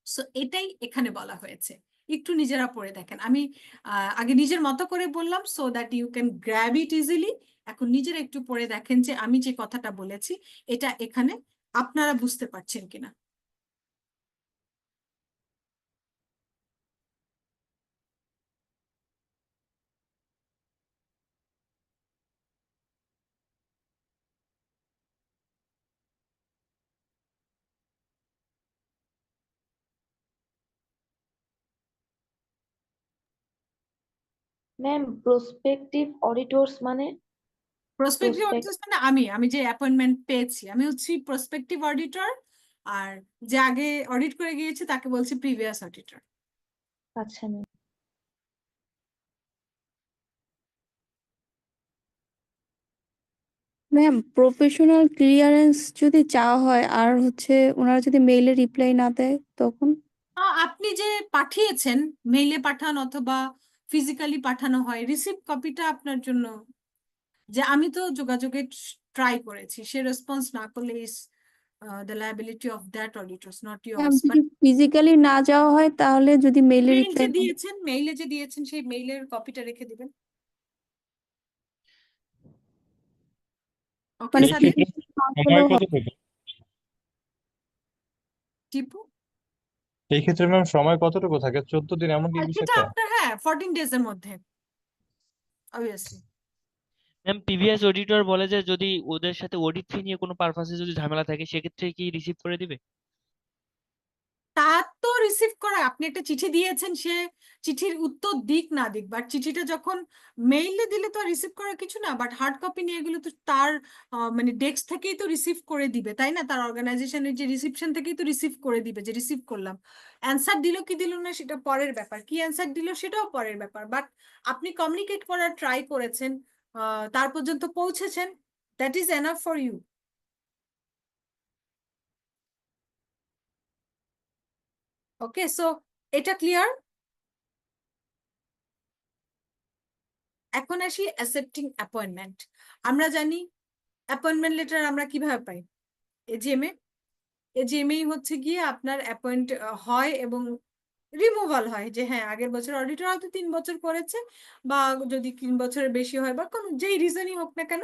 সো এটাই এখানে বলা হয়েছে। একটু নিজেরা পড়ে দেখেন, আমি আগে নিজের মতো করে বললাম so that you can grab it easily. এখন নিজেরা একটু পড়ে দেখেন যে আমি যে কথাটা বলেছি এটা এখানে আপনারা বুঝতে পারছেন কিনা। ম্যাম প্রসপেক্টিভ অডিটরস মানে? প্রসপেক্টিভ প্রসপেক্ট অডিটর মানে আমি যে অ্যাপয়েন্টমেন্ট পেয়েছি আমি হচ্ছি প্রসপেক্টিভ অডিটর, আর যে আগে অডিট করে গিয়েছে তাকে বলছি প্রিভিয়াস অডিটর। আচ্ছা ম্যাম। ম্যাম, প্রফেশনাল ক্লিয়ারেন্স যদি চাওয়া হয় আর ওনারা যদি মেইলে রিপ্লাই না দেয় তখন? আপনি যে পাঠিয়েছেন, মেইলে পাঠান অথবা ফিজিক্যালি পাঠানো হয়, রিসিভ কপিটা আপনার জন্য, যে আমি তো যোগাযোগের ট্রাই করেছি, সে রেসপন্স না করলে is the liability of that auditors not ma'am, years. যদি ফিজিক্যালি না যাওয়া হয় তাহলে যদি মেইলে মেইল রিপ্লাই যে দিয়েছেন, মেইলে যে দিয়েছেন সেই মেইলের কপিটা রেখে দিবেন। ওকে মানে এই সাদিক, ক্ষেত্রে পাস সময় হলেও হবে। কতটুকু? টিপু। এই ক্ষেত্রে ম্যাম সময় কতটুকু থাকে? 14 দিন এমন কি কিছু সেটা একটা? আপনার 14 days এর মধ্যে অবভিয়াসলি। ম্যাম প্রিভিয়াস অডিটর বলে যে যদি ওদের সাথে অডিট ফি নিয়ে কোনো পারপাসে যদি ঝামেলা থাকে সেক্ষেত্রে কি রিসিভ করে দিবে? তার তো রিসিভ করা, আপনি একটা চিঠি দিয়েছেন, সে চিঠির উত্তর দিক না দিক, বাট চিঠিটা যখন মেইলে দিলে তো রিসিভ করার কিছু না, বাট হার্ড কপি নিয়ে গেলে তো তার মানে ডেস্ক থেকেই তো রিসিভ করে দিবে, তাই না? তার অর্গানাইজেশনের যে রিসিপশন থেকেই তো রিসিভ করে দিবে যে রিসিভ করলাম। অ্যান্সার দিল কি দিল না সেটা পরের ব্যাপার, কি অ্যান্সার দিল সেটাও পরের ব্যাপার, বাট আপনি কমিউনিকেট করার ট্রাই করেছেন, তার পর্যন্ত পৌঁছেছেন, that is enough for you. Okay, so এটা ক্লিয়ার। এখন আসি অ্যাকসেপ্টিং অ্যাপয়েন্টমেন্ট। আমরা জানি অ্যাপয়েন্টমেন্ট লেটার আমরা কিভাবে পাই? এজিএমএ। এজিএমএই হচ্ছে গিয়ে আপনার অ্যাপয়েন্ট হয় এবং রিমুভাল হয়, যে হ্যাঁ আগের বছর অডিটর হয়তো 3 বছর করেছে, বা যদি 3 বছরের বেশি হয় বা কোনো যেই রিজনই হোক না কেন,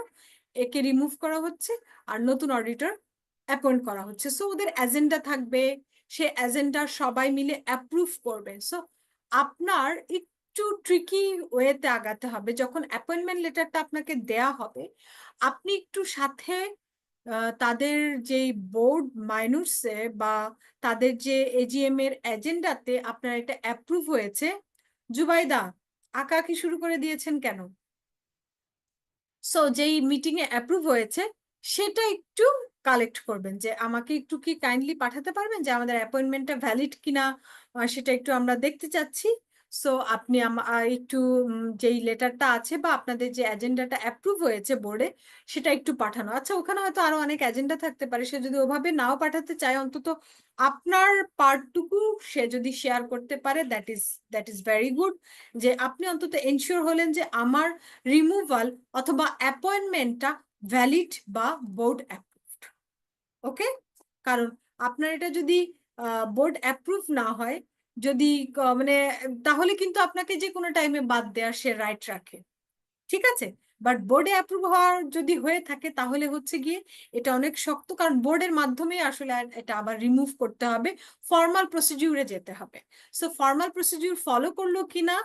একে রিমুভ করা হচ্ছে আর নতুন অডিটর অ্যাপয়েন্ট করা হচ্ছে। সো ওদের এজেন্ডা থাকবে, সে এজেন্ডা সবাই মিলে অ্যাপ্রুভ করবে। সো আপনার একটু ট্রিকি ওয়েতে আগাতে হবে। যখন অ্যাপয়েন্টমেন্ট লেটারটা আপনাকে দেয়া হবে, আপনি একটু সাথে তাদের যে বোর্ড মাইনুটসে বা তাদের যে এজিএম এর এজেন্ডাতে আপনার এটা অ্যাপ্রুভ হয়েছে। জুবাইদা, আঁকা কি শুরু করে দিয়েছেন কেন? সো যেই মিটিং এ অ্যাপ্রুভ হয়েছে সেটা একটু কালেক্ট করবেন, যে আমাকে একটু কি কাইন্ডলি পাঠাতে পারবেন যে আমাদের অ্যাপয়েন্টমেন্টটা ভ্যালিড কিনা, সেটা একটু আমরা দেখতে চাচ্ছি। সো আপনি একটু যেই লেটারটা আছে বা আপনাদের যে এজেন্ডাটা অ্যাপ্রুভ হয়েছে বোর্ডে সেটা একটু পাঠানো। আচ্ছা, ওখানে হয়তো আরো অনেক এজেন্ডা থাকতে পারে, সে যদি ওভাবে নাও পাঠাতে চায়, অন্তত আপনার পার্টটুকু সে যদি শেয়ার করতে পারে, দ্যাট ইজ ভেরি গুড। যে আপনি অন্তত এনশিওর হলেন যে আমার রিমুভাল অথবা অ্যাপয়েন্টমেন্টটা ভ্যালিড বা বোর্ড অ্যাপ্রুভড। ওকে, কারণ আপনার এটা যদি বোর্ড অ্যাপ্রুভ না হয়, যদি মানে তাহলে কিন্তু আপনাকে যে কোনো টাইমে বাদ দেওয়ার সে রাইট রাখে, ঠিক আছে? বাট বোর্ডে অ্যাপ্রুভ হওয়ার যদি হয়ে থাকে তাহলে হচ্ছে গিয়ে এটা অনেক শক্ত, কারণ বোর্ডের মাধ্যমে আসলে এটা আবার রিমুভ করতে হবে, ফর্মাল প্রসিডিউরে যেতে হবে। সো ফর্মাল প্রসিডিউর ফলো করলো কিনা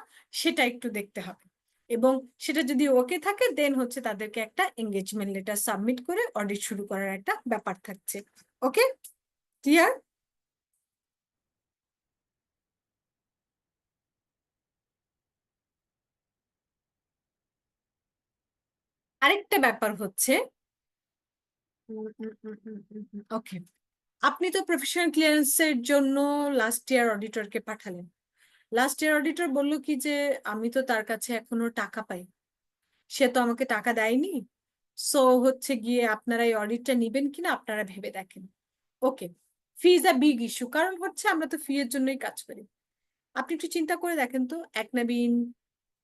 সেটা একটু দেখতে হবে, এবং সেটা যদি ওকে থাকে দেন হচ্ছে তাদেরকে একটা এঙ্গেজমেন্ট লেটার সাবমিট করে অডিট শুরু করার একটা ব্যাপার থাকছে। ওকে, ক্লিয়ার? আরেকটা ব্যাপার হচ্ছে, ওকে, আপনি তো প্রফেশনাল ক্লিয়ারেন্সের জন্য লাস্ট ইয়ার অডিটরকে পাঠালেন। লাস্ট ইয়ার অডিটর বলল কি যে আমি তো তার কাছে এখনো টাকা পাই, সে তো আমাকে টাকা দেয়নি। সো হচ্ছে গিয়ে আপনারা এই অডিটটা নিবেন কিনা আপনারা ভেবে দেখেন। Okay, fee is a big issue, কারণ হচ্ছে আমরা তো ফি এর জন্যই কাজ করি। আপনি একটু চিন্তা করে দেখেন তো, একনাবিন,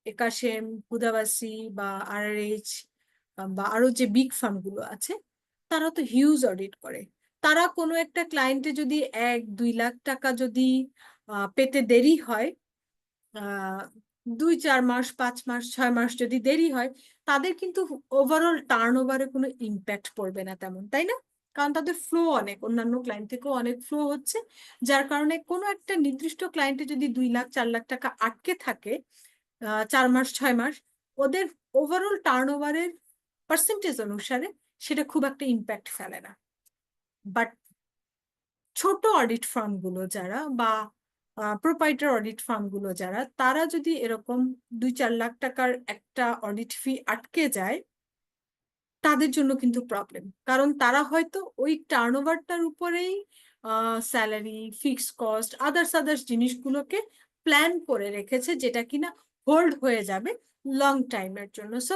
একাশেম, হুদাবাসী বা আরআরএইচ বা আরো যে বিগ ফার্ম গুলো আছে, তারা তো হিউজ অডিট করে। তারা কোনো একটা ক্লায়েন্টে যদি 1-2 লাখ টাকা যদি পেতে দেরি হয়, 2-4 মাস, 5 মাস, 6 মাস যদি দেরি হয়, তাদের কিন্তু ওভারঅল টার্নওভারে কোনো ইম্প্যাক্ট পড়বে না তেমন, তাই না? কারণ তাদের ফ্লো অনেক, অন্যান্য ক্লায়েন্ট থেকেও অনেক ফ্লো হচ্ছে, যার কারণে কোনো একটা নির্দিষ্ট ক্লায়েন্টে যদি 2 লাখ 4 লাখ টাকা আটকে থাকে 4 মাস 6 মাস, ওদের ওভারঅল টার্নওভারের পার্সেন্টেজ অনুসারে সেটা খুব একটা ইম্প্যাক্ট ফেলে না। বাট ছোট অডিট ফার্ম গুলো যারা বা প্রোপাইটার অডিট ফার্ম গুলো যারা, তারা যদি এরকম 2-4 লাখ টাকার একটা অডিট ফি আটকে যায়, তাদের জন্য কিন্তু প্রবলেম, কারণ তারা হয়তো ওই টার্নওভারটার উপরেই স্যালারি, ফিক্সড কস্ট, আদার্স জিনিসগুলোকে প্ল্যান করে রেখেছে, যেটা কিনা হোল্ড হয়ে যাবে লং টাইমের জন্য। সো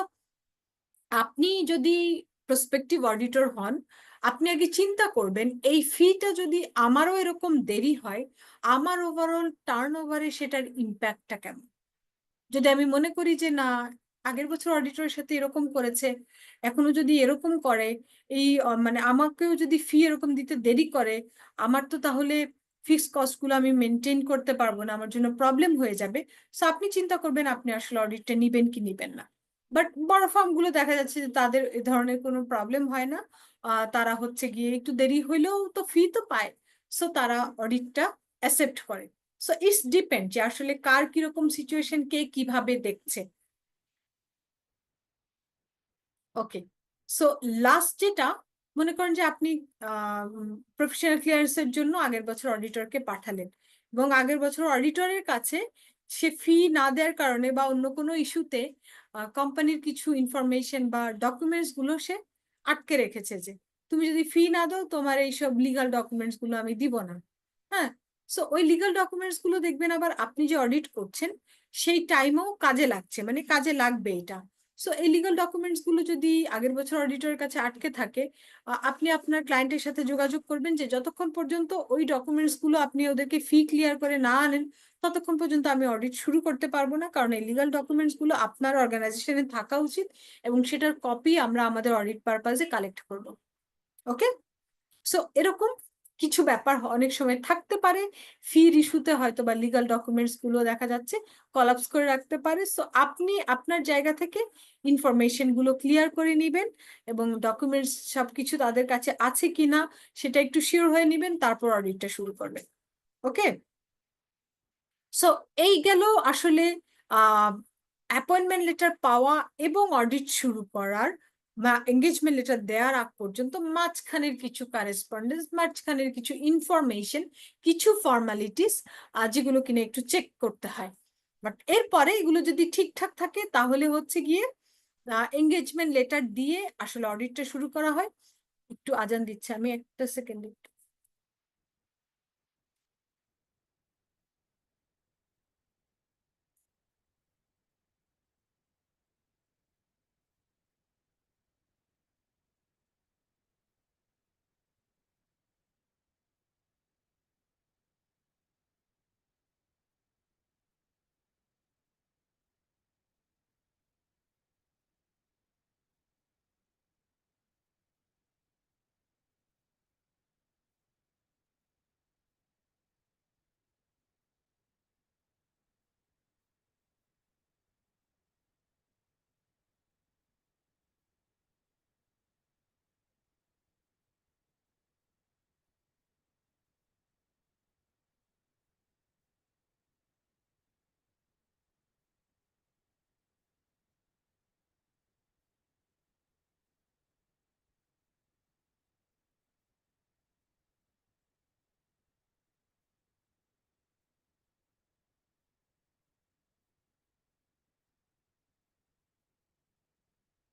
আপনি যদি প্রসপেক্টিভ অডিটর হন, আপনি আগে চিন্তা করবেন এই ফিটা যদি আমারও এরকম দেরি হয়, আমার ওভারঅল টার্নওভারে সেটার ইম্প্যাক্টটা কেমন। যদি আমি মনে করি যে না, আগের বছর অডিটরের সাথে এরকম করেছে, এখনো যদি এরকম করে, এই মানে আমাকেও যদি ফি এরকম দিতে দেরি করে, আমার তো তাহলে ফিক্সড কস্টগুলো আমি মেনটেন করতে পারবো না, আমার জন্য প্রবলেম হয়ে যাবে। সো আপনি চিন্তা করবেন আপনি আসলে অডিটটা নিবেন কি নিবেন না। বাট বড় ফার্মগুলো দেখা যাচ্ছে যে তাদের এ ধরনের কোনো প্রবলেম হয় না। তারা হচ্ছে গিয়ে একটু দেরি হইলেও তো ফি তো পায়, সো তারা অডিটটা অ্যাকসেপ্ট করে। সো ইটস ডিপেন্ড যে আসলে কার কিরকম সিচুয়েশন কে কিভাবে দেখছে। ওকে, সো লাস্ট যেটা, মনে করেন যে আপনি প্রফেশনাল ক্লিয়ারেন্সের জন্য আগের বছর অডিটরকে পাঠালেন, এবং আগের বছর অডিটরের কাছে সে ফি না দেওয়ার কারণে বা অন্য কোনো ইস্যুতে কোম্পানির কিছু ইনফরমেশন বা ডকুমেন্টস গুলো সে আটকে রেখেছে, যে তুমি যদি ফি না দাও তোমার এইসব লিগাল ডকুমেন্টস গুলো আমি দিব না। হ্যাঁ, সো ওই লিগাল ডকুমেন্টস গুলো দেখবেন আবার আপনি যে অডিট করছেন সেই টাইমেও কাজে লাগছে, মানে কাজে লাগবে এটা। সো এই লিগাল ডকুমেন্টস গুলো যদি আগের বছর অডিটরের কাছে আটকে থাকে, আপনি আপনার ক্লায়েন্টের সাথে যোগাযোগ করবেন যে যতক্ষণ পর্যন্ত ওই ডকুমেন্টস গুলো আপনি ওদেরকে ফি ক্লিয়ার করে না আনেন ততক্ষণ পর্যন্ত আমি অডিট শুরু করতে পারবো না, কারণ এই লিগাল ডকুমেন্টস গুলো আপনার অর্গানাইজেশনে থাকা উচিত এবং সেটার কপি আমরা আমাদের অডিট পারপাজে কালেক্ট করব। ওকে, সো এরকম কিছু ব্যাপার অনেক সময় থাকতে পারে। ফির ইস্যুতে হয়তো বা লিগাল ডকুমেন্টস গুলো দেখা যাচ্ছে কলাপস করে রাখতে পারে। সো আপনি আপনার জায়গা থেকে ইনফরমেশন গুলো ক্লিয়ার করে নিবেন এবং ডকুমেন্টস সবকিছু তাদের কাছে আছে কিনা সেটা একটু শিওর হয়ে নিবেন, তারপর অডিটটা শুরু করবেন। ওকে, সো এই গেল আসলে অ্যাপয়েন্টমেন্ট লেটার পাওয়া এবং অডিট শুরু করার বা এঙ্গেজমেন্ট লেটার দেওয়ার আগ পর্যন্ত মাঝখানের কিছু কারেসপন্ডেন্স, মাঝখানের কিছু ইনফরমেশন, কিছু ফর্মালিটিস যেগুলো কিনা একটু চেক করতে হয়। বাট এরপরে এগুলো যদি ঠিকঠাক থাকে তাহলে হচ্ছে গিয়ে এঙ্গেজমেন্ট লেটার দিয়ে আসলে অডিটটা শুরু করা হয়। একটু আজান দিচ্ছে, আমি একটা সেকেন্ড।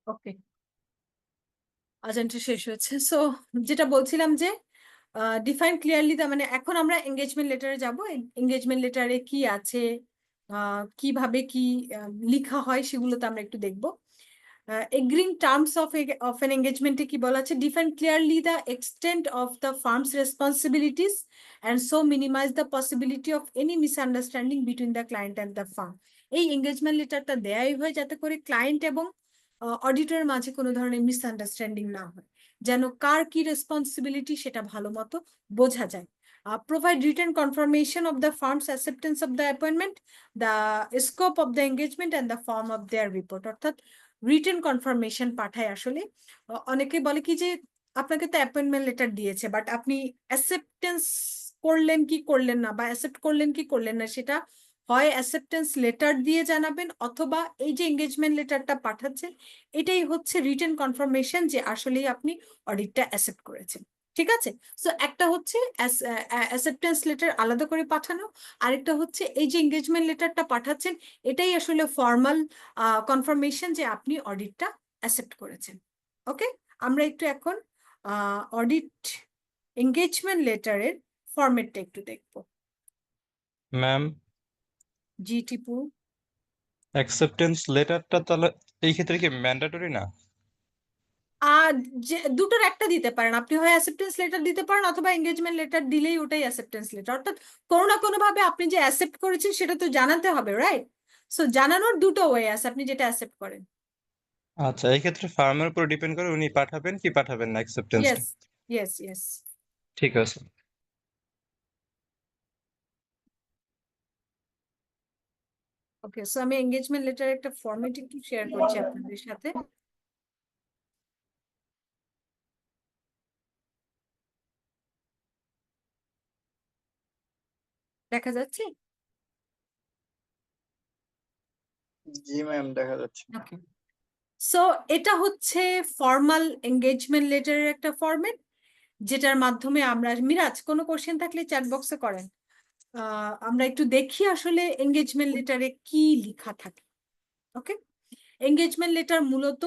ওকে, আজানটা শেষ হয়েছে। সো যেটা বলছিলাম যে ডিফাইন ক্লিয়ারলি, মানে এখন আমরা এঙ্গেজমেন্ট লেটারে যাব। এঙ্গেজমেন্ট লেটারে কি আছে, কিভাবে কি লিখা হয় সেগুলো তো আমরা একটু দেখবো। এগ্রিং টার্মস অফ এন এঙ্গেজমেন্টে কি বলা আছে, define clearly the extent of the firm's responsibilities and so minimise the possibility of any misunderstanding between the client and the firm. এই এঙ্গেজমেন্ট লেটারটা দেয়াই হয় যাতে করে ক্লায়েন্ট এবং অডিটরের মাঝে কোনো ধরনের মিসআন্ডারস্ট্যান্ডিং না হয়, যেন কার কি রেসপন্সিবিলিটি সেটা ভালো মতো বোঝা যায়। Provide written confirmation of the firm's acceptance of the appointment, the scope of the engagement and the form of their report। অর্থাৎ রিটেন কনফার্মেশন পাঠায় আসলে। অনেকে বলে কি যে আপনাকে তো অ্যাপয়েন্টমেন্ট লেটার দিয়েছে, বাট আপনি অ্যাকসেপ্টেন্স করলেন কি করলেন না বা অ্যাকসেপ্ট করলেন কি করলেন না সেটা হয় অ্যাকসেপ্টেন্স লেটার দিয়ে জানাবেন, অথবা এই যে এঙ্গেজমেন্ট লেটারটা পাঠাচ্ছেন এটাই হচ্ছে রিটেন কনফার্মেশন যে আসলেই আপনি অডিটটা অ্যাকসেপ্ট করেছেন। ঠিক আছে, সো একটা হচ্ছে অ্যাকসেপ্টেন্স লেটার আলাদা করে পাঠানো, আরেকটা হচ্ছে এই যে এঙ্গেজমেন্ট লেটারটা পাঠাচ্ছেন এটাই আসলে ফর্মাল কনফার্মেশন যে আপনি অডিটটা অ্যাকসেপ্ট করেছেন। ওকে, আমরা একটু এখন অডিট এঙ্গেজমেন্ট লেটারের ফরম্যাটটা একটু দেখবো। ম্যাম, জি টিপু। অ্যাকসেপ্টেন্স লেটারটা তাহলে এই ক্ষেত্রে কি ম্যান্ডেটরি না? আর যে দুটোর একটা দিতে পারেন আপনি, হয় অ্যাকসেপ্টেন্স লেটার দিতে পারেন অথবা এঙ্গেজমেন্ট লেটার দিলেই ওটাই অ্যাকসেপ্টেন্স লেটার। অর্থাৎ কোনো না কোনো ভাবে আপনি যে অ্যাকসেপ্ট করেছেন সেটা তো জানাতে হবে, রাইট? সো জানানোর দুটো ওয়ে আছে, আপনি যেটা অ্যাকসেপ্ট করেন। আচ্ছা, এই ক্ষেত্রে ফার্মের উপর ডিপেন্ড করে উনি পাঠাবেন কি পাঠাবেন না অ্যাকসেপ্টেন্সটা। Yes, yes, yes. ঠিক আছে। ওকে, সো আমি এঙ্গেজমেন্ট লেটার একটা ফরম্যাট একটু শেয়ার করছি আপনাদের সাথে। দেখা যাচ্ছে? জি ম্যাম, দেখা যাচ্ছে। ওকে, সো এটা হচ্ছে ফর্মাল এঙ্গেজমেন্ট লেটারের একটা ফরম্যাট, যেটার মাধ্যমে আমরা, মিরাজ কোনো কোশ্চেন থাকলে চ্যাট বক্সে করেন। আমরা একটু দেখি আসলে এঙ্গেজমেন্ট লেটারে কি লেখা থাকে। ওকে, এঙ্গেজমেন্ট লেটার মূলত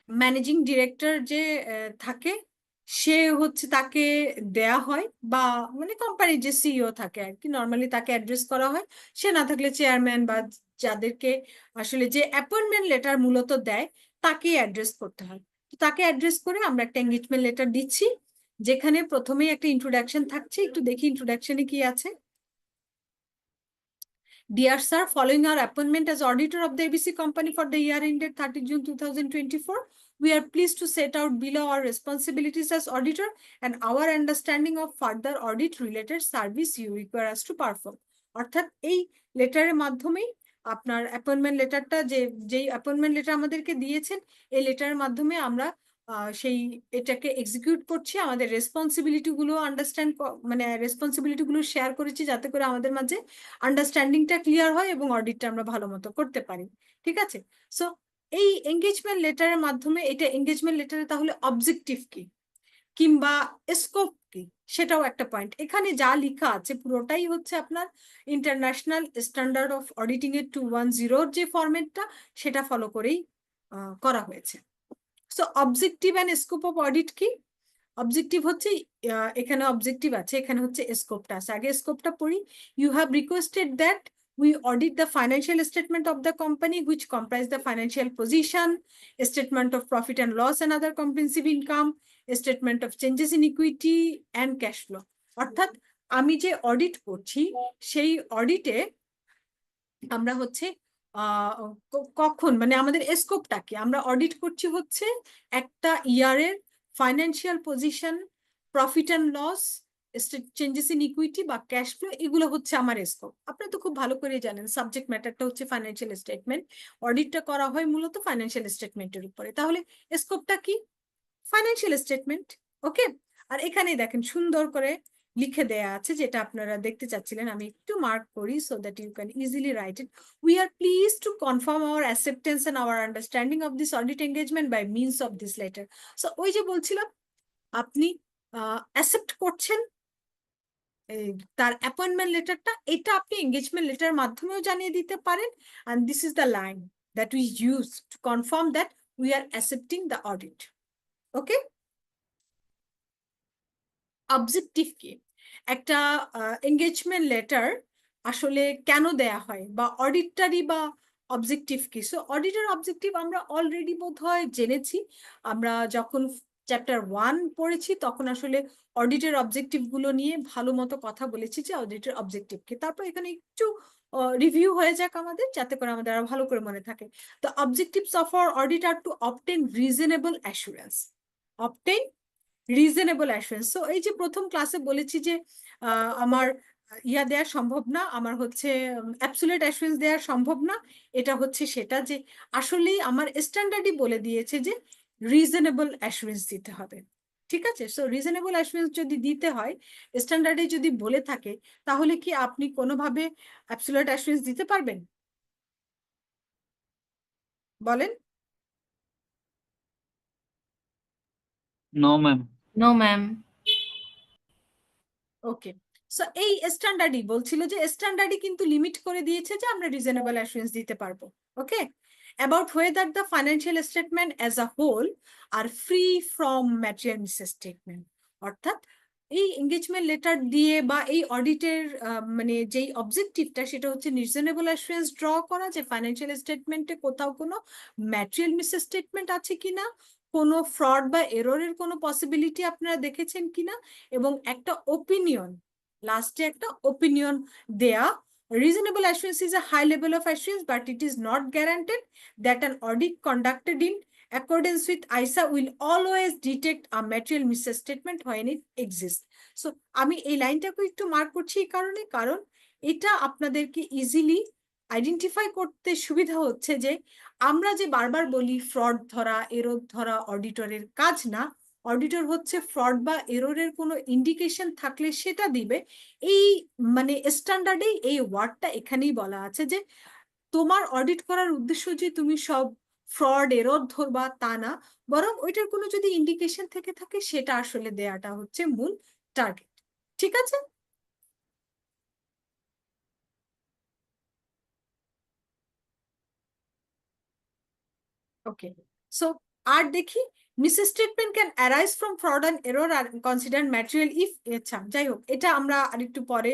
ম্যানেজিং ডিরেক্টর যে থাকে, সে হচ্ছে তাকে দেয়া হয়, বা মানে কোম্পানির যে সিইও থাকে আর কি, নর্মালি তাকে অ্যাড্রেস করা হয়। সে না থাকলে চেয়ারম্যান বা যাদেরকে আসলে যে অ্যাপয়েন্টমেন্ট লেটার মূলত দেয় তাকে অ্যাড্রেস করতে হয়। তো তাকে অ্যাড্রেস করে আমরা একটা এঙ্গেজমেন্ট লেটার দিচ্ছি, যেখানে প্রথমেই একটা ইন্ট্রোডাকশন থাকছে। একটু দেখি ইন্ট্রোডাকশনে কি আছে। Dear sir, following our appointment as auditor of the ABC company for the year ended 30 June 2024, we are pleased to set out below our responsibilities as auditor and our understanding of further audit related service you require us to perform. অর্থাৎ এই লেটারের মাধ্যমেই আপনার appointment লেটারটা, যেই appointment letter আমাদেরকে দিয়েছেন, এই লেটারের মাধ্যমে আমরা সেই এটাকে এক্সিকিউট করছি। আমাদের রেসপন্সিবিলিটি গুলো আন্ডারস্ট্যান্ড, মানে রেসপন্সিবিলিটি গুলো শেয়ার করেছি, যাতে করে আমাদের মাঝে আন্ডারস্ট্যান্ডিংটা ক্লিয়ার হয় এবং অডিটটা আমরা ভালো মতো করতে পারি। ঠিক আছে, সো এই এঙ্গেজমেন্ট লেটারের মাধ্যমে, এটা এঙ্গেজমেন্ট লেটারে তাহলে অবজেক্টিভ কি কিংবা স্কোপ কি, সেটাও একটা পয়েন্ট। এখানে যা লেখা আছে পুরোটাই হচ্ছে আপনার ইন্টারন্যাশনাল স্ট্যান্ডার্ড অফ অডিটিং এর 210 যে ফরম্যাটটা, সেটা ফলো করেই করা হয়েছে। So objective and scope of audit কি? অবজেক্টিভ হচ্ছে, এখানে অবজেক্টিভ আছে, এখানে হচ্ছে স্কোপটা আছে। আগে স্কোপটা পড়ি। You have requested that we audit the financial statement of the company, which comprise the financial position, statement of profit and loss and other comprehensive income, statement of changes in equity and cash flow. অর্থাৎ আমি যে audit করছি, সেই অডিটে আমরা হচ্ছে কখন, মানে আমাদের স্কোপটা কি, আমরা অডিট করছি হচ্ছে একটা ইয়ারের financial position, profit and loss, changes in equity বা ক্যাশ ফ্লো, এগুলো হচ্ছে আমার স্কোপ। আপনি তো খুব ভালো করে জানেন সাবজেক্ট ম্যাটারটা হচ্ছে ফাইন্যান্সিয়াল স্টেটমেন্ট, অডিটটা করা হয় মূলত ফাইন্যান্সিয়াল স্টেটমেন্টের উপরে। তাহলে স্কোপটা কি? Financial statement. ওকে, আর এখানে দেখেন সুন্দর করে লিখে দেয়া আছে, যেটা আপনারা দেখতে চাচ্ছিলেন। আমি একটু মার্ক করি so that you can easily write it. We are please to confirm our acceptance and our understanding of this audit engagement by means of this letter. So ওই যে বলছিলাম, আপনি অ্যাকসেপ্ট করছেন তার অ্যাপয়েন্টমেন্ট লেটারটা, এটা আপনি এঙ্গেজমেন্ট লেটারের মাধ্যমেও জানিয়ে দিতে পারেন। and this is the line that we use to confirm that we are accepting the audit. Okay, objective কি? একটা এঙ্গেজমেন্ট লেটার আসলে কেন দেয়া হয়, বা অডিটারি বা অবজেক্টিভ কি? সো অডিটার অবজেক্টিভ আমরা অলরেডি বোধহয় জেনেছি। আমরা যখন চ্যাপ্টার 1 পড়েছি, তখন আসলে অডিটের অবজেক্টিভ গুলো নিয়ে ভালো মতো কথা বলেছি, যে অডিটের অবজেক্টিভ কি। তারপর এখানে একটু রিভিউ হয়ে যাক আমাদের, যাতে করে আমাদের আরো ভালো করে মনে থাকে। The objectives of our audit are to obtain reasonable assurance. Obtain reasonable assurance. So এই যে প্রথম ক্লাসে বলেছি যে আমার ইয়া দেওয়া সম্ভব না, আমার হচ্ছে অ্যাবসলিউট অ্যাসুরেন্স দেওয়া সম্ভব না, এটা হচ্ছে সেটা যে আসলেই আমার স্ট্যান্ডার্ডই বলে দিয়েছে যে রিজনেবল অ্যাসুরেন্স দিতে হবে। ঠিক আছে, সো রিজনেবল অ্যাসুরেন্স যদি দিতে হয়, স্ট্যান্ডার্ডে যদি বলে থাকে, তাহলে কি আপনি কোনোভাবে অ্যাবসলিউট অ্যাসুরেন্স দিতে পারবেন? বলেন। No ma'am. No ma'am. Okay, so এই স্ট্যান্ডার্ডই বলছিল, যে স্ট্যান্ডার্ডই কিন্তু লিমিট করে দিয়েছে যে আমরা রিজনেবল অ্যাসুরেন্স দিতে পারবো। ওকে, about whether the financial statement as a whole are free from material misstatement. অর্থাৎ এই এঙ্গেজমেন্ট লেটার দিয়ে বা এই অডিটের মানে যেই অবজেক্টিভটা, সেটা হচ্ছে রিজনেবল অ্যাসুরেন্স ড্র করা, যে ফাইন্যান্সিয়াল স্টেটমেন্টে কোথাও কোনো ম্যাটেরিয়াল মিসস্টেটমেন্ট আছে কিনা, কোনো ফ্রড বা এররের কোনো পসিবিলিটি আপনারা দেখেছেন কিনা, এবং একটা ওপিনিয়ন, লাস্টে একটা ওপিনিয়ন দেয়া। Reasonable assurance is a high level of assurance, but it is not guaranteed that an audit conducted in accordance with ISA will always detect a material misstatement when it exists. So আমি এই লাইনটাকে একটু mark করছি এই কারণে, কারণ এটা আপনাদেরকে easily identify করতে সুবিধা হচ্ছে যে আমরা যে বারবার বলি ফ্রড ধরা, এরর ধরা অডিটরের কাজ না, অডিটর হচ্ছে ফ্রড বা এররের কোনো ইন্ডিকেশন থাকলে সেটা দিবে। এই মানে স্ট্যান্ডার্ডেই এই ওয়ার্ডটা এখানেই বলা আছে যে তোমার অডিট করার উদ্দেশ্য যে তুমি সব ফ্রড এরর ধরবা তা না, বরং ওইটার কোনো যদি ইন্ডিকেশন থেকে থাকে সেটা আসলে দেয়াটা হচ্ছে মূল টার্গেট। ঠিক আছে? ওকে, সো আর দেখি misstatement can arise from fraud and error are consider material if. আচ্ছা, যাই হোক, এটা আমরা আরেকটু পরে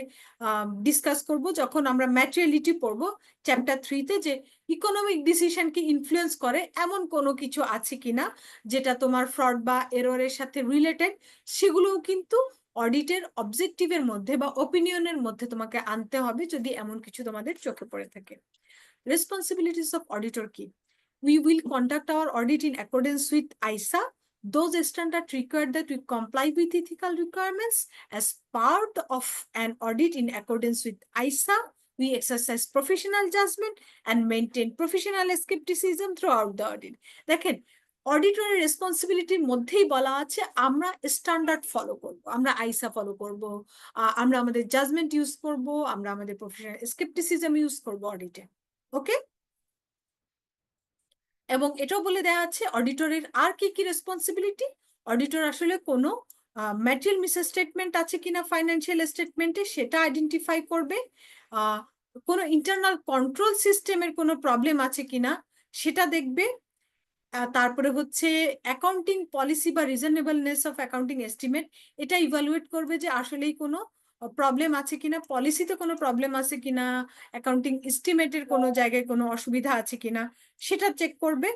ডিসকাস করব যখন আমরা ম্যাটেরিয়ালিটি পড়বো চ্যাপ্টার 3-তে, যে ইকোনমিক ডিসিশনকে ইনফ্লুয়েন্স করে এমন কোনো কিছু আছে কিনা যেটা তোমার ফ্রড বা এররের সাথে রিলেটেড, সেগুলোও কিন্তু অডিটের অবজেক্টিভের মধ্যে বা ওপিনিয়নের মধ্যে তোমাকে আনতে হবে যদি এমন কিছু তোমাদের চোখে পড়ে থাকে। রেসপন্সিবিলিটিস অফ অডিটর কি? We will conduct our audit in accordance with ISA. Those standards require that we comply with ethical requirements. As part of an audit in accordance with ISA, we exercise professional judgment and maintain professional skepticism throughout the audit. দেখেন, অডিটরের রেসপন্সিবিলিটির মধ্যেই বলা আছে আমরা standard follow করব, আমরা আইসা follow করব, আমরা আমাদের জাজমেন্ট ইউজ করব, আমরা আমাদের প্রফেশনাল স্কেপটিসিজম ইউজ করব অডিটে। ওকে, এবং এটাও বলে দেওয়া আছে অডিটরের আর কি কি রেসপন্সিবিলিটি। অডিটর আসলে কোনো ম্যাটেরিয়াল মিসস্টেটমেন্ট আছে কিনা ফাইন্যান্সিয়াল স্টেটমেন্টে সেটা আইডেন্টিফাই করবে, কোনো ইন্টারনাল কন্ট্রোল সিস্টেমের কোনো প্রবলেম আছে কিনা সেটা দেখবে, তারপরে হচ্ছে অ্যাকাউন্টিং পলিসি বা রিজনেবলনেস অফ অ্যাকাউন্টিং এস্টিমেট, এটা ইভালুয়েট করবে যে আসলেই কোনো প্রবলেম আছে কিনা, পলিসিতে কোনো প্রবলেম আছে কিনা, অ্যাকাউন্টিং এস্টিমেটের কোনো জায়গায় কোনো অসুবিধা আছে কিনা সেটা চেক করবে।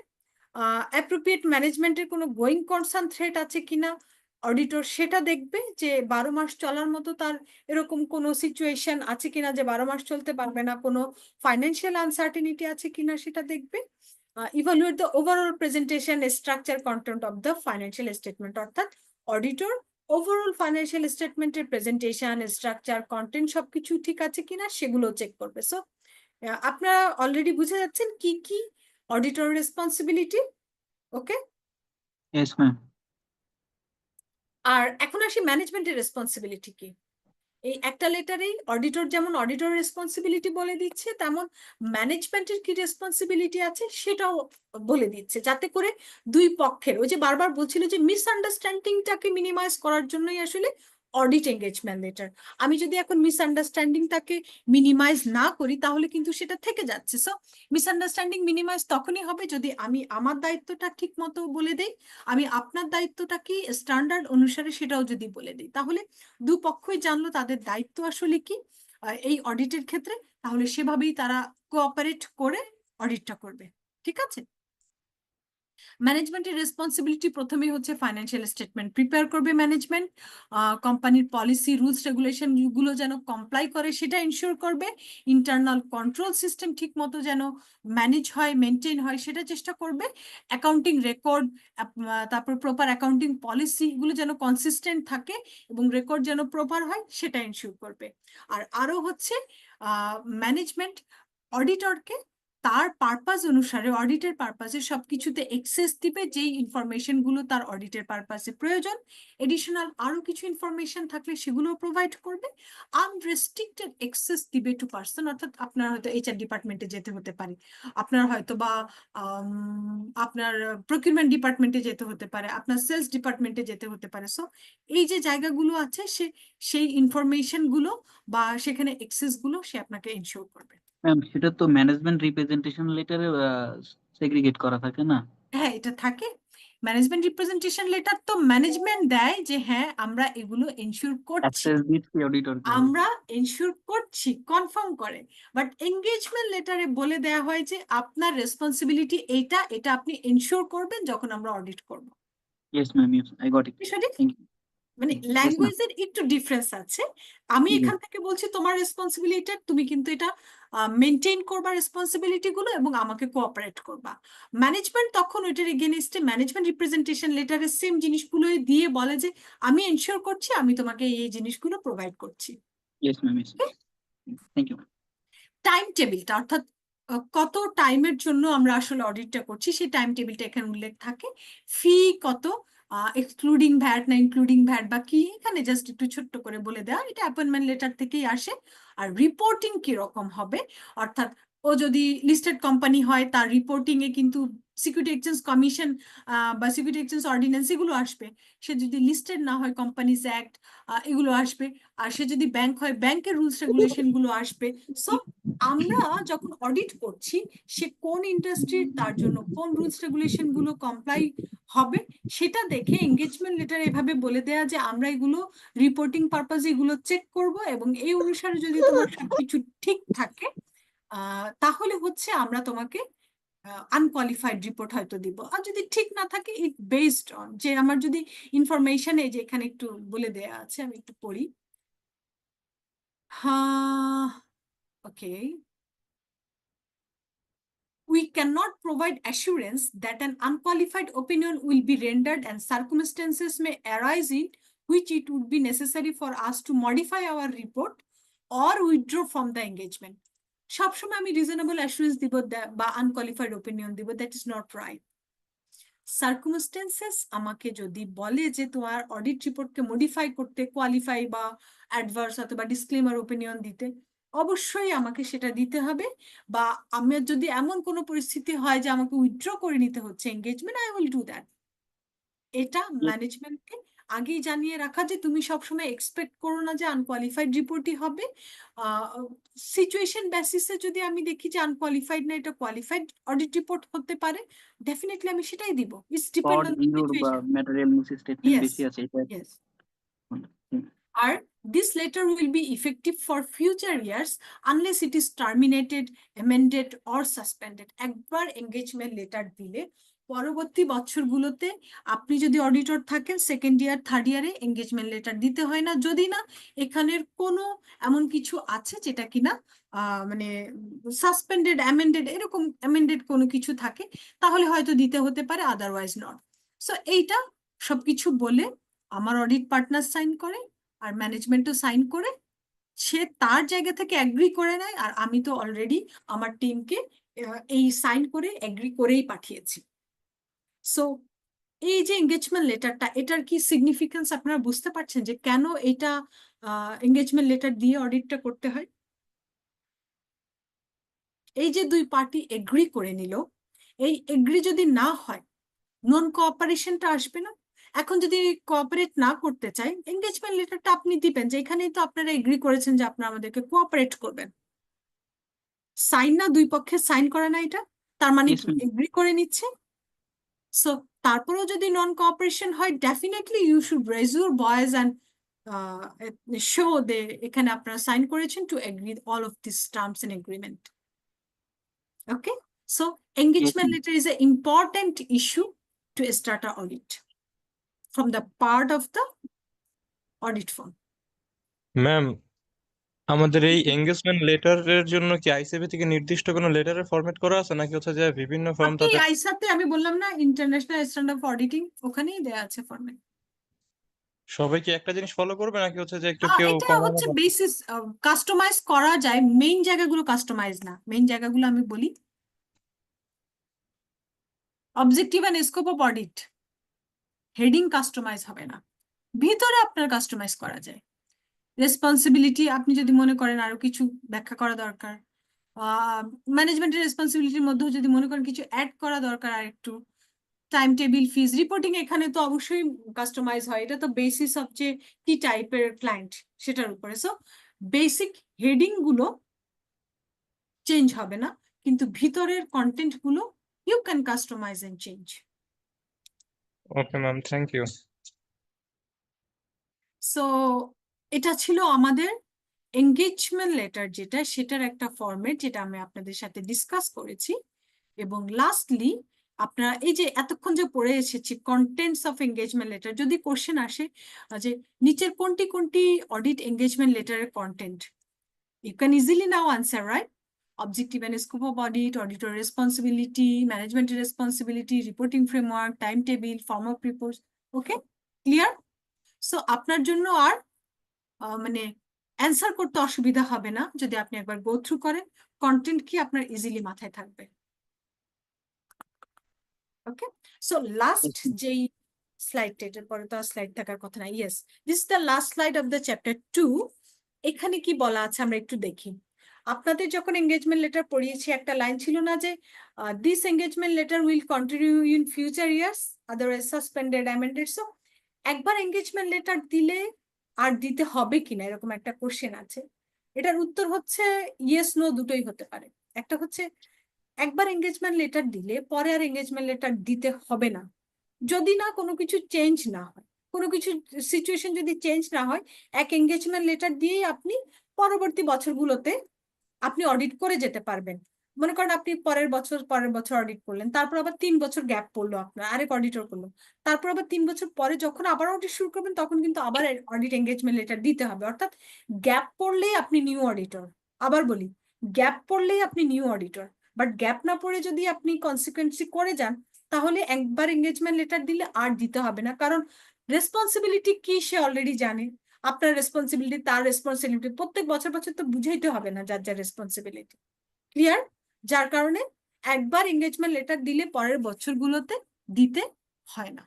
অ্যাপ্রোপ্রিয়েট ম্যানেজমেন্টের কোনো গোয়িং কনসার্ন থ্রেট আছে কিনা অডিটর সেটা দেখবে, যে 12 মাস চলার মতো তার এরকম কোনো সিচুয়েশন আছে কিনা যে 12 মাস চলতে পারবে না, কোনো ফাইন্যান্সিয়াল আনসার্টেনিটি আছে কিনা সেটা দেখবে। Evaluate the overall presentation structure content of the financial statement, অর্থাৎ অডিটর ওভারঅল ফাইন্যান্সিয়াল স্টেটমেন্টের প্রেজেন্টেশন স্ট্রাকচার কন্টেন্ট সবকিছু ঠিক আছে কিনা সেগুলো চেক করবে। সো আপনারা অলরেডি বুঝে যাচ্ছেন কি কি অডিটর রেসপন্সিবিলিটি। ওকে, Yes, ma'am. আর এখন আসি ম্যানেজমেন্টের রেসপন্সিবিলিটি কি। এই একটা লেটারেই অডিটর যেমন অডিটর রেসপন্সিবিলিটি বলে দিচ্ছে, তেমন ম্যানেজমেন্টের কি রেসপন্সিবিলিটি আছে সেটাও বলে দিচ্ছে, যাতে করে দুই পক্ষের, ওই যে বারবার বলছিল যে মিসআন্ডারস্ট্যান্ডিংটাকে মিনিমাইজ করার জন্যই আসলে অডিট এঙ্গেজমেন্ট লেটার। আমি যদি এখন মিসআন্ডারস্ট্যান্ডিংটাকে মিনিমাইজ না করি তাহলে কিন্তু সেটা থেকে যাচ্ছে। সো মিসআন্ডারস্ট্যান্ডিং মিনিমাইজ তখনই হবে যদি আমি আমার দায়িত্বটা ঠিক মতো বলে দেই, আমি আপনার দায়িত্বটা কি স্ট্যান্ডার্ড অনুসারে সেটাও যদি বলে দিই, তাহলে দুপক্ষই জানলো তাদের দায়িত্ব আসলে কি এই অডিটের ক্ষেত্রে, তাহলে সেভাবেই তারা কোঅপারেট করে অডিটটা করবে। ঠিক আছে? ম্যানেজমেন্টের রেসপন্সিবিলিটি প্রথমেই হচ্ছে ফাইন্যান্সিয়াল স্টেটমেন্ট প্রিপেয়ার করবে ম্যানেজমেন্ট, কোম্পানির পলিসি রুলস রেগুলেশন গুলো যেন কমপ্লাই করে সেটা ইনশিওর করবে, ইন্টারনাল কন্ট্রোল সিস্টেম ঠিক মতো যেন ম্যানেজ হয় মেনটেন হয় সেটা চেষ্টা করবে, অ্যাকাউন্টিং রেকর্ড তারপর প্রপার অ্যাকাউন্টিং পলিসি গুলো যেন কনসিস্টেন্ট থাকে এবং রেকর্ড যেন প্রপার হয় সেটা ইনশিওর করবে। আর আরো হচ্ছে ম্যানেজমেন্ট অডিটরকে তার পারপাস অনুসারে অডিটের পারপাসে সবকিছুতে এক্সেস দিবে, যেই ইনফরমেশন গুলো তার অডিটের পারপাসে প্রয়োজন, এডিশনাল আরো কিছু ইনফরমেশন থাকলে সেগুলো প্রোভাইড করবে, আনরেস্ট্রিক্টেড এক্সেস দিবে টু পার্সন, অর্থাৎ আপনার হয়তো এইচআর ডিপার্টমেন্টে যেতে হতে পারে, আপনার হয়তো বা আপনার প্রকিউরমেন্ট ডিপার্টমেন্টে যেতে হতে পারে, আপনার সেলস ডিপার্টমেন্টে যেতে হতে পারে। সো এই যে জায়গাগুলো আছে সেই ইনফরমেশন গুলো বা সেখানে এক্সেস গুলো সে আপনাকে এনশিওর করবে। ম্যাম, সেটা তো ম্যানেজমেন্ট রিপ্রেজেন্টেশন লেটারে সেগ্রিগেট করা থাকে না? হ্যাঁ, এটা থাকে। ম্যানেজমেন্ট রিপ্রেজেন্টেশন লেটার তো ম্যানেজমেন্ট দেয় যে হ্যাঁ আমরা এগুলো এনশিওর করছি, অ্যাক্সেস দিচ্ছি অডিটরকে। আমরা এনশিওর করছি, কনফার্ম করে, বাট এনগেজমেন্ট লেটারে বলে দেয়া হয় যে আপনার রেসপন্সিবিলিটি এইটা, এটা আপনি এনশিওর করবেন যখন আমরা অডিট করব। Yes ma'am, yes, I got it. বিষয়টি থ্যাংক ইউ। মানে Yes, ma'am. ল্যাঙ্গুয়েজের একটু ডিফারেন্স আছে। আমি জি। এখান থেকে বলছি তোমার রেসপন্সিবিলিটি, তুমি কিন্তু এটা মেনটেন করবা রেসপন্সিবিলিটি গুলো এবং আমাকে কোঅপারেট করবা। ম্যানেজমেন্ট তখন ওইটার এগেইনস্টে ম্যানেজমেন্ট রিপ্রেজেন্টেশন লেটারের সেম জিনিসগুলো দিয়ে বলে যে আমি এনশিওর করছি, আমি তোমাকে এই জিনিসগুলো প্রোভাইড করছি। Yes ma'am, yes. Thank you. Time টেবিলটা, অর্থাৎ কত টাইমের জন্য আমরা আসলে অডিটটা করছি সেই টাইম টেবিলটা এখানে উল্লেখ থাকে। ফি কত, এক্সক্লুডিং ভ্যাট না ইনক্লুডিং ভ্যাট বা কি, এখানে জাস্ট একটু ছোট্ট করে বলে দেওয়া, এটা অ্যাপয়েন্টমেন্ট লেটার থেকেই আসে। আর রিপোর্টিং কিরকম হবে, অর্থাৎ ও যদি লিস্টেড কোম্পানি হয় তার রিপোর্টিং এ কিন্তু সিকিউরিটি এক্সচেঞ্জ কমিশন বা সিকিউরিটি এক্সচেঞ্জ অর্ডিন্যান্স এগুলো আসবে। সে যদি লিস্টেড না হয় কোম্পানিজ অ্যাক্ট এগুলো আসবে। আর সে যদি ব্যাংক হয় ব্যাংকের রুলস রেগুলেশন গুলো আসবে। সো আমরা যখন অডিট করছি সে কোন ইন্ডাস্ট্রির, তার জন্য কোন রুলস রেগুলেশন গুলো কমপ্লাই হবে সেটা দেখে এঙ্গেজমেন্ট লেটার এভাবে বলে দেয়া যে আমরা এগুলো রিপোর্টিং পারপাজে এগুলো চেক করব, এবং এই অনুসারে যদি তোমার সবকিছু ঠিক থাকে তাহলে হচ্ছে আমরা তোমাকে আনকোয়ালিফাইড রিপোর্ট হয়তো দিব। আর যদি ঠিক না থাকে ইট বেসড অন যে আমার যদি ইনফরমেশন, এই যে এখানে একটু বলে দেয়া আছে, আমি একটু পড়ি। হ্যাঁ, ওকে। We cannot provide assurance that an unqualified opinion will be rendered and circumstances may arise in which it would be necessary for us to modify our report or withdraw from the engagement. সবসময় আমি reasonable assurance দিব বা unqualified opinion দিব, that is not right. Circumstances আমাকে যদি বলে যে তোমার অডিট রিপোর্টকে মডিফাই করতে, কোয়ালিফাই বা অ্যাডভার্স অথবা ডিসক্লেমার ওপিনিয়ন দিতে, অবশ্যই আমাকে সেটা দিতে হবে। বা আমার যদি এমন কোনো পরিস্থিতি হয় যে আমাকে উইথড্র করে নিতে হচ্ছে engagement, I will do that. এটা ম্যানেজমেন্টকে আগেই জানিয়ে রাখা যে তুমি সবসময় এক্সপেক্ট করো না যে আনকোয়ালিফাইড রিপোর্টই হবে। সিচুয়েশন বেসিসে যদি আমি দেখি যে আনকোয়ালিফাইড না, এটা কোয়ালিফাইড অডিট রিপোর্ট হতে পারে, ডেফিনেটলি আমি সেটাই দিব। It's depend for on the injure বা situation. Material misstatement Yes, বেশি আছে এটা। yes. Or this letter will be effective for future years unless it is terminated, amended or suspended. একবার এঙ্গেজমেন্ট লেটার দিলে পরবর্তী বছরগুলোতে আপনি যদি অডিটর থাকেন সেকেন্ড ইয়ার থার্ড ইয়ারে এঙ্গেজমেন্ট লেটার দিতে হয় না, যদি না এখানের কোনো এমন কিছু আছে যেটা কিনা মানে সাসপেন্ডেড, অ্যামেন্ডেড, এরকম অ্যামেন্ডেড কোনো কিছু থাকে তাহলে হয়তো দিতে হতে পারে, আদারওয়াইজ নট। সো এইটা সবকিছু বলে আমার অডিট পার্টনার সাইন করে আর ম্যানেজমেন্টও সাইন করে, সে তার জায়গা থেকে অ্যাগ্রি করে নেয়। আর আমি তো অলরেডি আমার টিমকে এই সাইন করে অ্যাগ্রি করেই পাঠিয়েছি। সো এই যে এঙ্গেজমেন্ট লেটারটা, এটার কি সিগনিফিকেন্স আপনারা বুঝতে পারছেন যে কেন এটা এঙ্গেজমেন্ট লেটার দিয়ে অডিটটা করতে হয়? এই যে দুই পার্টি এগ্রি করে নিল, এই এগ্রি যদি না হয় নন কোঅপারেশনটা আসবে না। এখন যদি কোঅপারেট না করতে চাই, এঙ্গেজমেন্ট লেটারটা আপনি দিবেন যে এখানেই তো আপনারা এগ্রি করেছেন যে আপনারা আমাদেরকে কোঅপারেট করবেন। সাইন না, দুই পক্ষে সাইন করে না, এটা তার মানে Yes, কি ma'am. এগ্রি করে নিচ্ছে। সো তারপরেও যদি নন কোঅপারেশন হয়, definitely you should raise your voice and show they এখানে আপনারা সাইন করেছেন to agree all of this terms and agreement. Okay, so engagement ma'am. letter is an important issue to start an audit from the part of the audit firm. Ma'am, আমাদের এই engagement লেটারের জন্য কি ICB থেকে নির্দিষ্ট কোনো লেটারের format করা আছে, নাকি হচ্ছে যে বিভিন্ন ফার্ম আপনি তাদের আইসাতে, আমি বললাম না ইন্টারন্যাশনাল স্ট্যান্ডার্ড অফ অডিটিং, ওখানেই দেয়া আছে ফরম্যাট। সবাই কি একটা জিনিস ফলো করবে, নাকি হচ্ছে যে একটু কেউ এটা কম হচ্ছে বেসিস, কাস্টমাইজ করা যায়, মেইন জায়গাগুলো কাস্টমাইজ না। মেইন জায়গাগুলো আমি বলি, objective and scope of audit, heading customise হবে না, ভিতরে আপনার কাস্টমাইজ করা যায়। রেসপন্সিবিলিটি আপনি যদি মনে করেন আরো কিছু ব্যাখ্যা করা দরকার, ম্যানেজমেন্টের রেসপন্সিবিলিটির মধ্যেও যদি মনে করেন কিছু অ্যাড করা দরকার, আর একটু টাইম টেবিল, ফিজ, রিপোর্টিং এখানে তো অবশ্যই কাস্টমাইজ হয়, এটা তো বেসিস অফ যে কি টাইপের ক্লায়েন্ট সেটার উপরে। সো বেসিক হেডিং গুলো চেঞ্জ হবে না, কিন্তু ভিতরের কন্টেন্ট গুলো you can customise and change. Okay ma'am, thank you. So এটা ছিল আমাদের এঙ্গেজমেন্ট লেটার, যেটা সেটার একটা ফরম্যাট যেটা আমি আপনাদের সাথে ডিসকাস করেছি। এবং লাস্টলি আপনারা এই যে এতক্ষণ যে পড়ে এসেছি কন্টেন্টস অফ এঙ্গেজমেন্ট লেটার, যদি কোশ্চেন আসে যে নিচের কোনটি কোনটি অডিট এঙ্গেজমেন্ট লেটারের content, you can easily now answer, right? Objective and scope of audit, auditor responsibility, ম্যানেজমেন্টের responsibility, reporting framework, time table, form of report. Okay, clear? So আপনার জন্য আর মানে অ্যান্সার করতে অসুবিধা হবে না যদি আপনি একবার গো থ্রু করেন, কন্টেন্ট কি আপনার ইজিলি মাথায় থাকবে। ওকে, সো লাস্ট যেই স্লাইডটা, এটার পরে তো আর স্লাইড থাকার কথা না। Yes, this is the last slide of the chapter 2। এখানে কি বলা আছে আমরা একটু দেখি। আপনাদের যখন এঙ্গেজমেন্ট লেটার পড়িয়েছি একটা লাইন ছিল না যে this engagement letter will continue in future years otherwise suspended amended. So একবার এঙ্গেজমেন্ট লেটার দিলে আর দিতে হবে কিনা এরকম একটা কোশ্চেন আছে। এটার উত্তর হচ্ছে ইয়েস নো দুটোই হতে পারে। একটা হচ্ছে একবার এঙ্গেজমেন্ট লেটার দিলে পরে আর এঙ্গেজমেন্ট লেটার দিতে হবে না, যদি না কোনো কিছু চেঞ্জ না হয়, কোনো কিছু সিচুয়েশন যদি চেঞ্জ না হয়, এক এঙ্গেজমেন্ট লেটার দিয়েই আপনি পরবর্তী বছরগুলোতে আপনি অডিট করে যেতে পারবেন। মনে করেন আপনি পরের বছর অডিট করলেন, তারপর আবার 3 বছর গ্যাপ পড়লো, আপনার আরেক অডিটর করলো, তারপর আবার 3 বছর পরে যখন আবার অডিট শুরু করবেন তখন কিন্তু আবার অডিট এঙ্গেজমেন্ট লেটার দিতে হবে। অর্থাৎ গ্যাপ পড়লেই আপনি নিউ অডিটর। আবার বলি, গ্যাপ পড়লেই আপনি নিউ অডিটর। বাট গ্যাপ না পড়ে যদি আপনি কনসিকুয়েন্সি করে যান তাহলে একবার এঙ্গেজমেন্ট লেটার দিলে আর দিতে হবে না, কারণ রেসপন্সিবিলিটি কি সে অলরেডি জানে। আপনার রেসপন্সিবিলিটি, তার রেসপন্সিবিলিটি, প্রত্যেক বছর বছর তো বুঝাইতে হবে না যার যার রেসপন্সিবিলিটি। ক্লিয়ার? যার কারণে একবার এঙ্গেজমেন্ট লেটার দিলে পরের বছরগুলোতে দিতে হয় না।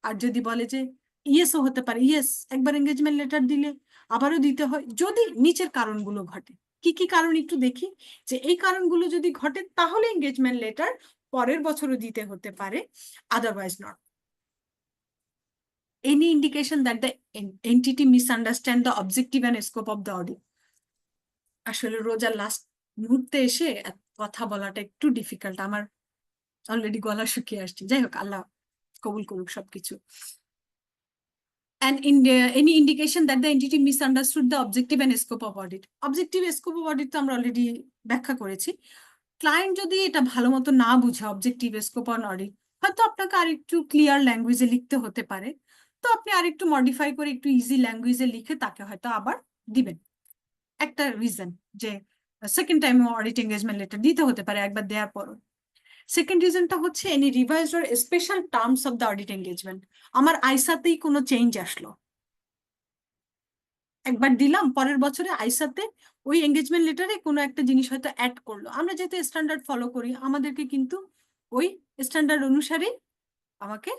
আর যদি বলে যে ইয়েসও হতে পারে, ইয়েস একবার এঙ্গেজমেন্ট লেটার দিলে আবারও দিতে হয় যদি নিচের কারণগুলো ঘটে। কি কি কারণ একটু দেখি, যে এই কারণগুলো যদি ঘটে তাহলে এঙ্গেজমেন্ট লেটার পরের বছরও দিতে হতে পারে, otherwise not. Any indication that the entity misunderstand the objective and scope of the audit. আসলে রোজার লাস্ট মুহূর্তে এসে কথা বলাটা একটু ডিফিকাল্ট, আমার অলরেডি গলা শুকিয়ে আসছে। যাই হোক, আল্লাহ কবুল করুক সবকিছু। And any indication that the entity misunderstood the objective and scope of audit. Objective scope of audit তো আমরা অলরেডি ব্যাখ্যা করেছি। ক্লায়েন্ট যদি এটা ভালো মতো না বুঝে অবজেক্টিভ স্কোপ অন অডিট, হয়তো আপনাকে আরেকটু ক্লিয়ার ল্যাঙ্গুয়েজে লিখতে হতে পারে। তো আপনি আরেকটু মডিফাই করে একটু ইজি ল্যাঙ্গুয়েজে লিখে তাকে হয়তো আবার দিবেন। একটা রিজন যে second time audit engagement letter দিতে হতে পারে একবার দেওয়ার পর। সেকেন্ড রিজনটা হচ্ছে any revised or special terms of the audit engagement. আমার আইসাতেই কোনো চেঞ্জ আসলো, একবার দিলাম, পরের বছরে আইসাতে ওই এঙ্গেজমেন্ট লেটারে কোনো একটা জিনিস হয়তো অ্যাড করলো। আমরা যেহেতু স্ট্যান্ডার্ড ফলো করি, আমাদেরকে কিন্তু ওই স্ট্যান্ডার্ড অনুসারে আমাকে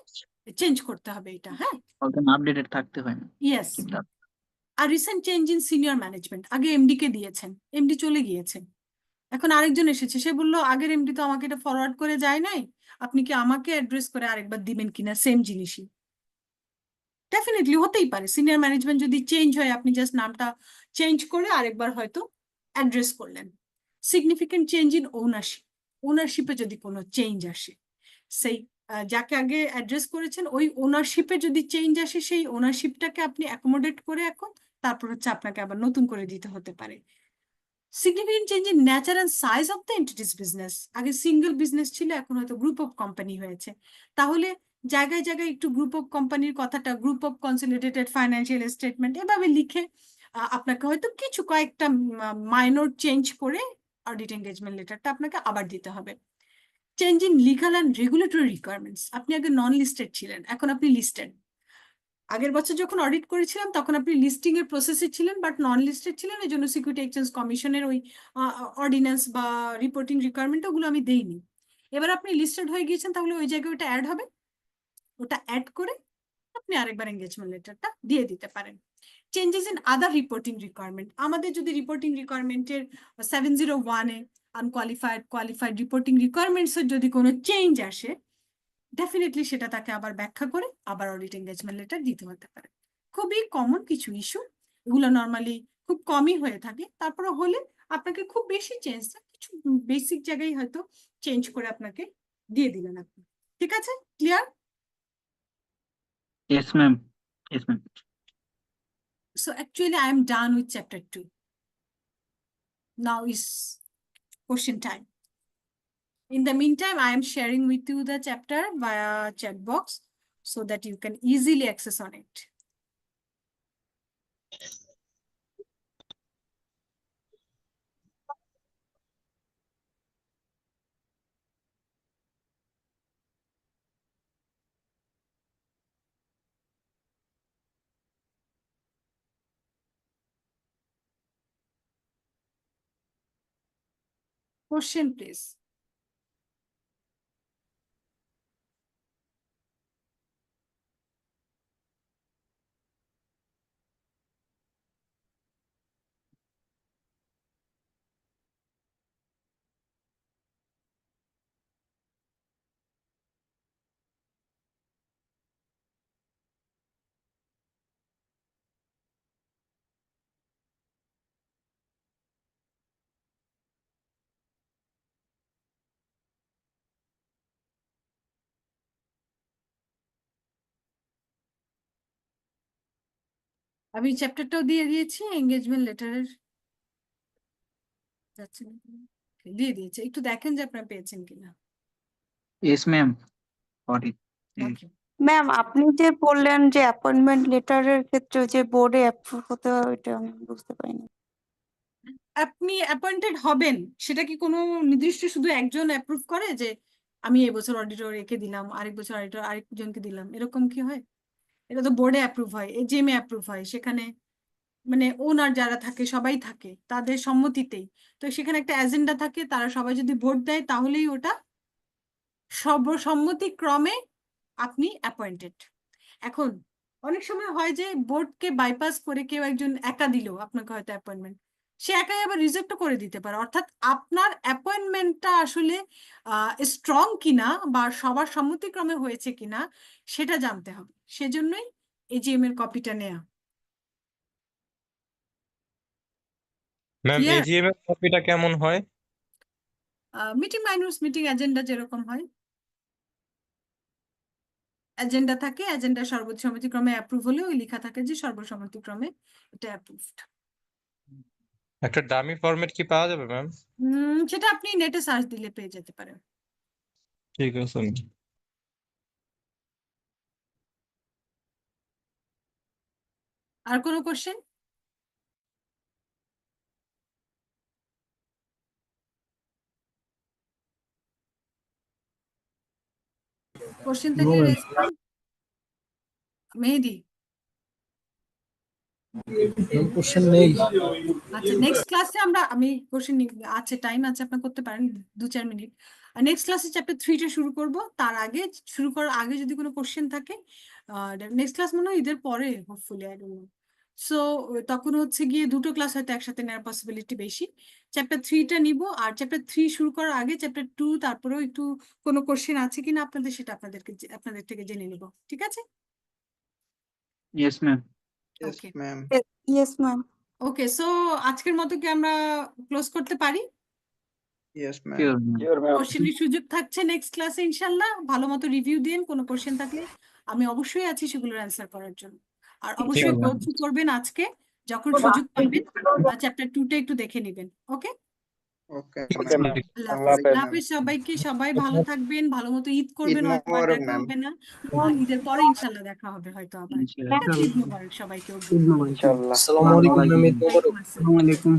চেঞ্জ করতে হবে এটা। হ্যাঁ, আপডেটেড থাকতে হয় না। ইয়েস। আর recent change in senior management, আগে এমডি কে দিয়েছেন, এমডি চলে গিয়েছেন, এখন আরেকজন এসেছে, সে বললো আগের এমডি তো আমাকে এটা ফরওয়ার্ড করে যায় নাই, আপনি কি আমাকে অ্যাড্রেস করে আরেকবার দিবেন কিনা সেম জিনিসই। ডেফিনেটলি হতেই পারে, সিনিয়র ম্যানেজমেন্ট যদি চেঞ্জ হয়, আপনি জাস্ট নামটা চেঞ্জ করে আরেকবার হয়তো অ্যাড্রেস করলেন। সিগনিফিকেন্ট চেঞ্জ ইন ওনারশিপ, ওনারশিপে যদি কোনো চেঞ্জ আসে, সেই যাকে আগে অ্যাড্রেস করেছেন ওই ওনারশিপে যদি চেঞ্জ আসে, সেই ওনারশিপটাকে আপনি অ্যাকোমোডেট করে এখন তারপর হচ্ছে আপনাকে আবার নতুন করে দিতে হতে পারে। Significant change in nature and size of the entities business, আগে সিঙ্গেল বিজনেস ছিল, এখন হয়তো গ্রুপ অফ কোম্পানি হয়েছে, তাহলে জায়গায় জায়গায় একটু গ্রুপ অফ কোম্পানির কথাটা group of consolidated financial statement এভাবে লিখে আপনাকে হয়তো কিছু কয়েকটা মাইনর চেঞ্জ করে অডিট এঙ্গেজমেন্ট লেটারটা আপনাকে আবার দিতে হবে। Change in legal and regulatory requirements, আপনি আগে নন লিস্টেড ছিলেন, এখন আপনি লিস্টেড। আগের বছর যখন অডিট করেছিলাম তখন আপনি লিস্টিং এর প্রসেসে ছিলেন বাট নন লিস্টেড ছিলেন, এই জন্য সিকিউরিটি এক্সচেঞ্জ কমিশনের ওই অর্ডিন্যান্স বা রিপোর্টিং রিকোয়ারমেন্ট ওগুলো আমি দেইনি। এবার আপনি লিস্টেড হয়ে গিয়েছেন, তাহলে ওই জায়গায় ওটা অ্যাড হবে, ওটা অ্যাড করে আপনি আরেকবার এঙ্গেজমেন্ট লেটারটা দিয়ে দিতে পারেন। Changes in other reporting requirement, আমাদের যদি রিপোর্টিং রিকোয়ারমেন্টের 701-এ আনকোয়ালিফাইড কোয়ালিফাইড রিপোর্টিং রিকোয়ারমেন্টসের যদি কোনো চেঞ্জ আসে, ডেফিনেটলি সেটা তাকে আবার ব্যাখ্যা করে আবার অডিট এঙ্গেজমেন্ট লেটার দিতে হতে পারে। খুবই কমন কিছু ইস্যু, এগুলো নর্মালি খুব কমই হয়ে থাকে। তারপরে হলে আপনাকে খুব বেশি চেঞ্জ না, কিছু বেসিক জায়গায় হয়তো চেঞ্জ করে আপনাকে দিয়ে দিলেন আপনি। ঠিক আছে, clear? Yes, ma'am. Yes, ma'am. So actually I am done with chapter 2. Now is question time. In the meantime, I am sharing with you the chapter via chat box so that you can easily access on it. Question please. আমি চ্যাপ্টারটাও দিয়ে দিয়েছি engagement লেটারের, যাচ্ছে না কেন? Okay, দিয়ে দিয়েছি, একটু দেখেন যে আপনারা পেয়েছেন কিনা। Yes ma'am, got it. Okay, ma'am আপনি যে বললেন যে অ্যাপয়েন্টমেন্ট লেটারের ক্ষেত্রে যে বোর্ডে অ্যাপ্রুভ হতে হয় ওইটা আমি বুঝতে পারিনি। আপনি অ্যাপয়েন্টেড হবেন, সেটা কি কোনো নির্দিষ্ট শুধু একজন অ্যাপ্রুভ করে যে আমি এবছর অডিটর একে দিলাম, আরেক বছর অডিটর আরেকজনকে দিলাম, এরকম কি হয়? এটা তো বোর্ডে অ্যাপ্রুভ হয়, এজিএমে অ্যাপ্রুভ হয়, সেখানে মানে ওনার যারা থাকে সবাই থাকে তাদের সম্মতিতেই। তো সেখানে একটা এজেন্ডা থাকে, তারা সবাই যদি ভোট দেয় তাহলেই ওটা সর্বসম্মতিক্রমে আপনি অ্যাপয়েন্টেড। এখন অনেক সময় হয় যে বোর্ডকে বাইপাস করে কেউ একজন একা দিল আপনাকে হয়তো অ্যাপয়েন্টমেন্ট, সে একাই আবার রিজেক্টও করে দিতে পারে। অর্থাৎ আপনার অ্যাপয়েন্টমেন্টটা আসলে স্ট্রং কিনা বা সবার সম্মতিক্রমে হয়েছে কিনা সেটা জানতে হবে, সেজন্যই এজিএম এর কপিটা নেওয়া। Ma'am clear? এজিএম এর কপিটা কেমন হয়? মিটিং মাইনাস মিটিং এজেন্ডা যেরকম হয়, এজেন্ডা থাকে, এজেন্ডা সর্বসম্মতিক্রমে অ্যাপ্রুভ হলে ওই লেখা থাকে যে সর্বসম্মতিক্রমে এটা অ্যাপ্রুভড। একটা ডামি ফরম্যাট কি পাওয়া যাবে ম্যাম? সেটা আপনি নেটে সার্চ দিলে পেয়ে যেতে পারেন। ঠিক আছে। আর কোনো কোশ্চেন? কোশ্চেন থাকলে রেজ করুন। মেহেদি, কোশ্চেন নেই। আচ্ছা নেক্সট ক্লাসে আমি কোশ্চেন আছে, টাইম আছে, আপনার করতে পারেন 2-4 মিনিট। আর নেক্সট ক্লাসে চ্যাপ্টার 3টা শুরু করব, তার আগে শুরু করার আগে যদি কোনো কোশ্চেন থাকে, নেক্সট ক্লাস মনে হয় ঈদের পরে hopefully, I don't know. So তখন হচ্ছে গিয়ে দুটো ক্লাস হয়তো একসাথে নেওয়ার পসিবিলিটি বেশি। চ্যাপ্টার 3টা নিব, আর চ্যাপ্টার 3 শুরু করার আগে চ্যাপ্টার 2 তারপরেও একটু কোনো কোশ্চেন আছে কিনা আপনাদের, সেটা আপনাদের থেকে জেনে নিব, ঠিক আছে? Yes ma'am. Okay ma'am. Yes ma'am. Okay, so আজকের মতো কি আমরা ক্লোজ করতে পারি? Yes ma'am. Sure ma'am. কোশ্চেনের সুযোগ থাকছে নেক্সট ক্লাসে ইনশাল্লাহ। ভালো মতো রিভিউ দিন, কোনো কোশ্চেন থাকলে আমি অবশ্যই আছি সেগুলোর অ্যান্সার করার জন্য। আর অবশ্যই আছে। গো থ্রু করবেন আজকে যখন সুযোগ পাবেন, চ্যাপ্টার 2টা একটু দেখে নেবেন। ওকে, ওকে ঠিক ম্যাম। আছে। আল্লাহ হাফেজ। আল্লাহ হাফেজ সবাইকে, সবাই ভালো থাকবেন, ভালো মতো ঈদ করবেন, ঈদ হয়তো আর মোবারক দেখা ম্যাম। হবে না, আর ঈদের পরে ইনশাল্লাহ দেখা হবে হয়তো আবার। ঠিক আছে, ঈদ মোবারক সবাইকে। ইনশাআল্লাহ। আসসালামু আলাইকুম ম্যাম। ঈদ মোবারক। ওয়ালাইকুম আসসালাম। আসসালামু আলাইকুম।